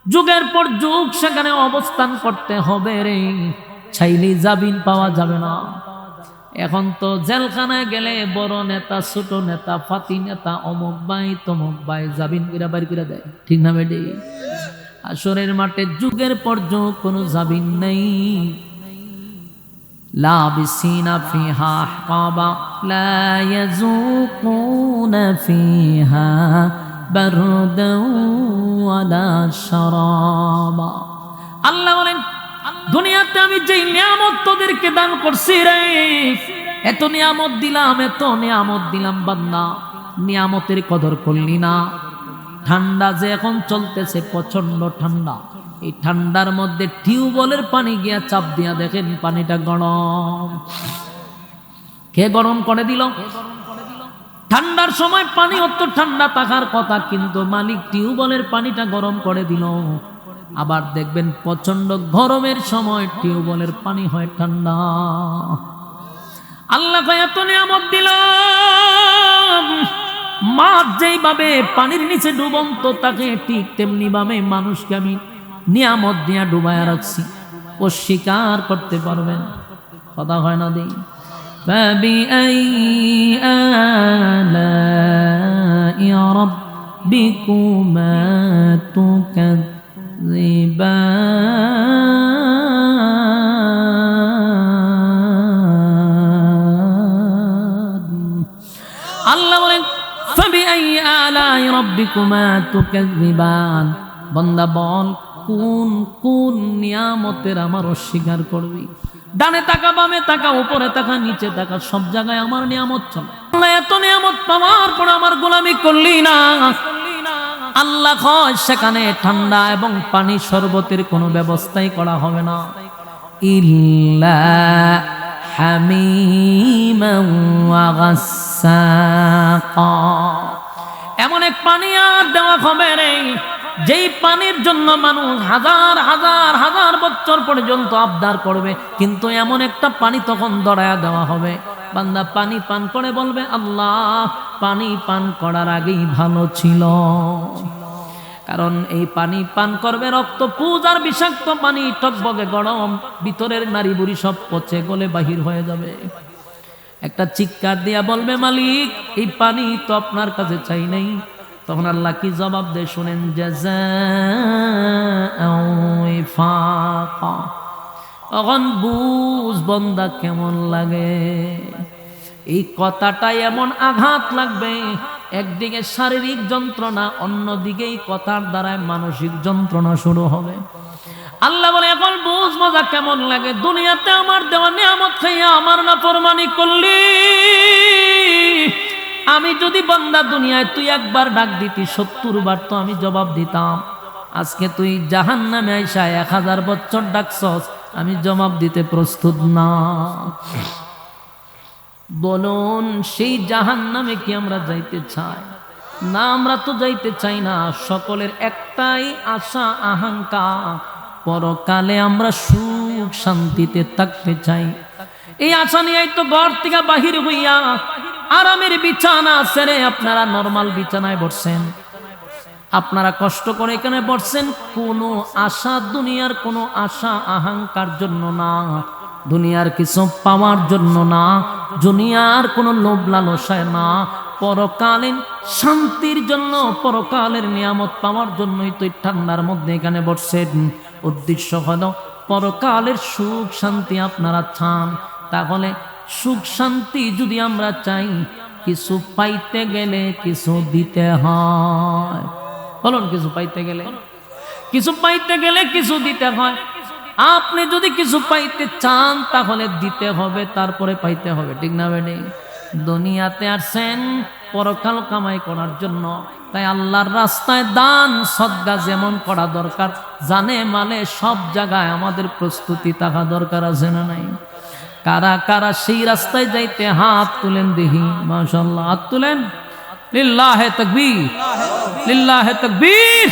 যুগের পর যুগ সেখানে অবস্থান করতে হবে রে। চাইলেই জামিন পাওয়া যাবে না। এখন তো জেলখানায় গেলে বড় নেতা, ছোট নেতা, ফাতি নেতা, অমুক ভাই তমুক ভাই জামিন করে বাড়ি করে দেয়, ঠিক না বেডি? আসরের মাঠে যুগের পর যুগ কোনো জামিন নেই। লাবিসিনা ফিহা আহকাবা লা ইয়াযুকুনা ফিহা বারদাও ওয়ালা শারাবা। আল্লাহ বলেন, দুনিয়াতে আমি যেই নিয়ামত তোদেরকে দান করছি রে, এত নিয়ামত দিলাম, এত নিয়ামত দিলাম বান্দা, নিয়ামতের কদর করলি না। ঠান্ডা যে এখন চলতেছে, প্রচন্ড ঠান্ডা, এই ঠান্ডার মধ্যে টিউবওয়েলের পানি গিয়া চাপ দিয়া দেখেন পানিটা গরম। কে গরম করে দিল? ঠান্ডার সময় পানি অত ঠান্ডা থাকার কথা, কিন্তু মালিক টিউবওয়েলের পানিটা গরম করে দিল। আবার দেখবেন প্রচন্ড গরমের সময় টিউবওয়েলের পানি হয় ঠান্ডা। আল্লাহ এত নিয়ামত দিলাম, মাছ যেইভাবে পানির নিচে ডুবন্ত থাকে, ঠিক তেমনি ভাবে মানুষকে আমি নিয়ামত দিয়া ডুবায়া রাখছি। ও স্বীকার করতে পারবেন? কথা হয় না দিই। فبأي آلاء ربكما تكذبان। আল্লাহ বলেন, فبأي آلاء ربكما تكذبان। বান্দা বল, কোন কোন নিয়ামতের আমার অস্বীকার করবি? ডানে তাকা, বামে তাকা, উপরে তাকা, নিচে তাকা, সব জায়গায় আমার নিয়ামত চলে। আল্লাহ এত নিয়ামত পাওয়ার পর আমার গোলামি করলি না। আল্লাহ কয় সেখানে ঠান্ডা এবং পানি শরবতের কোনো ব্যবস্থাই করা হবে না। ইল্লা হামিমান ওয়া গাসসাকা, এমন এক পানি আর দেওয়া হবে রে, যেই পানির জন্য মানুষ হাজার হাজার হাজার বছর পর্যন্ত আবদার করবে, কিন্তু এমন একটা পানি তখন দড়ায়া দেওয়া হবে, বান্দা পানি পান করে বলবে, আল্লাহ পানি পান করার আগেই ভালো ছিল। কারণ এই পানি পান করবে রক্ত পুজ আর বিষাক্ত পানি, টকবগে গরম, ভিতরের নারী বুড়ি সব পচে গলে বাহির হয়ে যাবে। একটা চিৎকার দিয়া বলবে, মালিক এই পানি তো আপনার কাছে চাই নাই। তখন আল্লাহ কি জবাব দেয় শুনেন, জাযাআও ওয়াফাকা। তখন বুঝ বান্দা কেমন লাগে। এই কথাটা এমন আঘাত লাগবে, একদিকে শারীরিক যন্ত্রণা, অন্যদিকে এই কথার দ্বারায় মানসিক যন্ত্রণা শুরু হবে। আল্লাহ বলে, এখন বুঝ মজা কেমন লাগে। দুনিয়াতে আমার দেওয়া নিয়ামত খাইয়া আমার নাফরমানি করলি। আমি যদি বান্দা দুনিয়ায় তুই একবার ডাক দিতি, 70 বার তো আমি জবাব দিতাম। আজকে তুই জাহান্নামে আইসা 1000 বছর ডাকছস, আমি জবাব দিতে প্রস্তুত না। বলুন, সেই জাহান্নামে কি আমরা যাইতে চাই? না, আমরা তো যাইতে চাই না। সকলের একটাই আশা আকাঙ্ক্ষা, পরকালে আমরা সুখ শান্তিতে থাকতে চাই। এই আশা নিয়ে তো ঘর থেকে বাহির হইয়া আরামের বিছানা ছেড়ে আপনারা নরমাল বিছানায় বসছেন, আপনারা কষ্ট করে এখানে বসছেন। কোনো আশা, দুনিয়ার কোনো আশা আকাঙ্ক্ষার জন্য না, দুনিয়ার কিছু পাওয়ার জন্য না, দুনিয়ার কোনো লোভ লালসায় না, পরকালীন শান্তির জন্য, পরকালের নিয়ামত পাওয়ার জন্যই তো ঠান্ডার মধ্যে এখানে বসছেন। উদ্দেশ্য হলো পরকালের সুখ শান্তি আপনারা চান। তাহলে সুখ শান্তি যদি আমরা চাই, কিছু পাইতে গেলে কিছু দিতে হয়। বলুন, কিছু পাইতে গেলে, কিছু পাইতে গেলে কিছু দিতে হয়। আপনি যদি কিছু পাইতে চান তাহলে দিতে হবে, তারপরে পাইতে হবে, ঠিক না বেডি? দুনিয়াতে আসছেন পরকাল কামাই করার জন্য। তাই আল্লাহর রাস্তায় দান সদকা যেমন করা দরকার, জানে মানে সব জায়গায় আমাদের প্রস্তুতি থাকা দরকার, আছে না নাই? কারা কারা সেই রাস্তায় যাইতে হাত তুলেন দেখি, মাশাআল্লাহ, হাত তুলেন। লিল্লাহে তাকবীর, লিল্লাহে তাকবীর।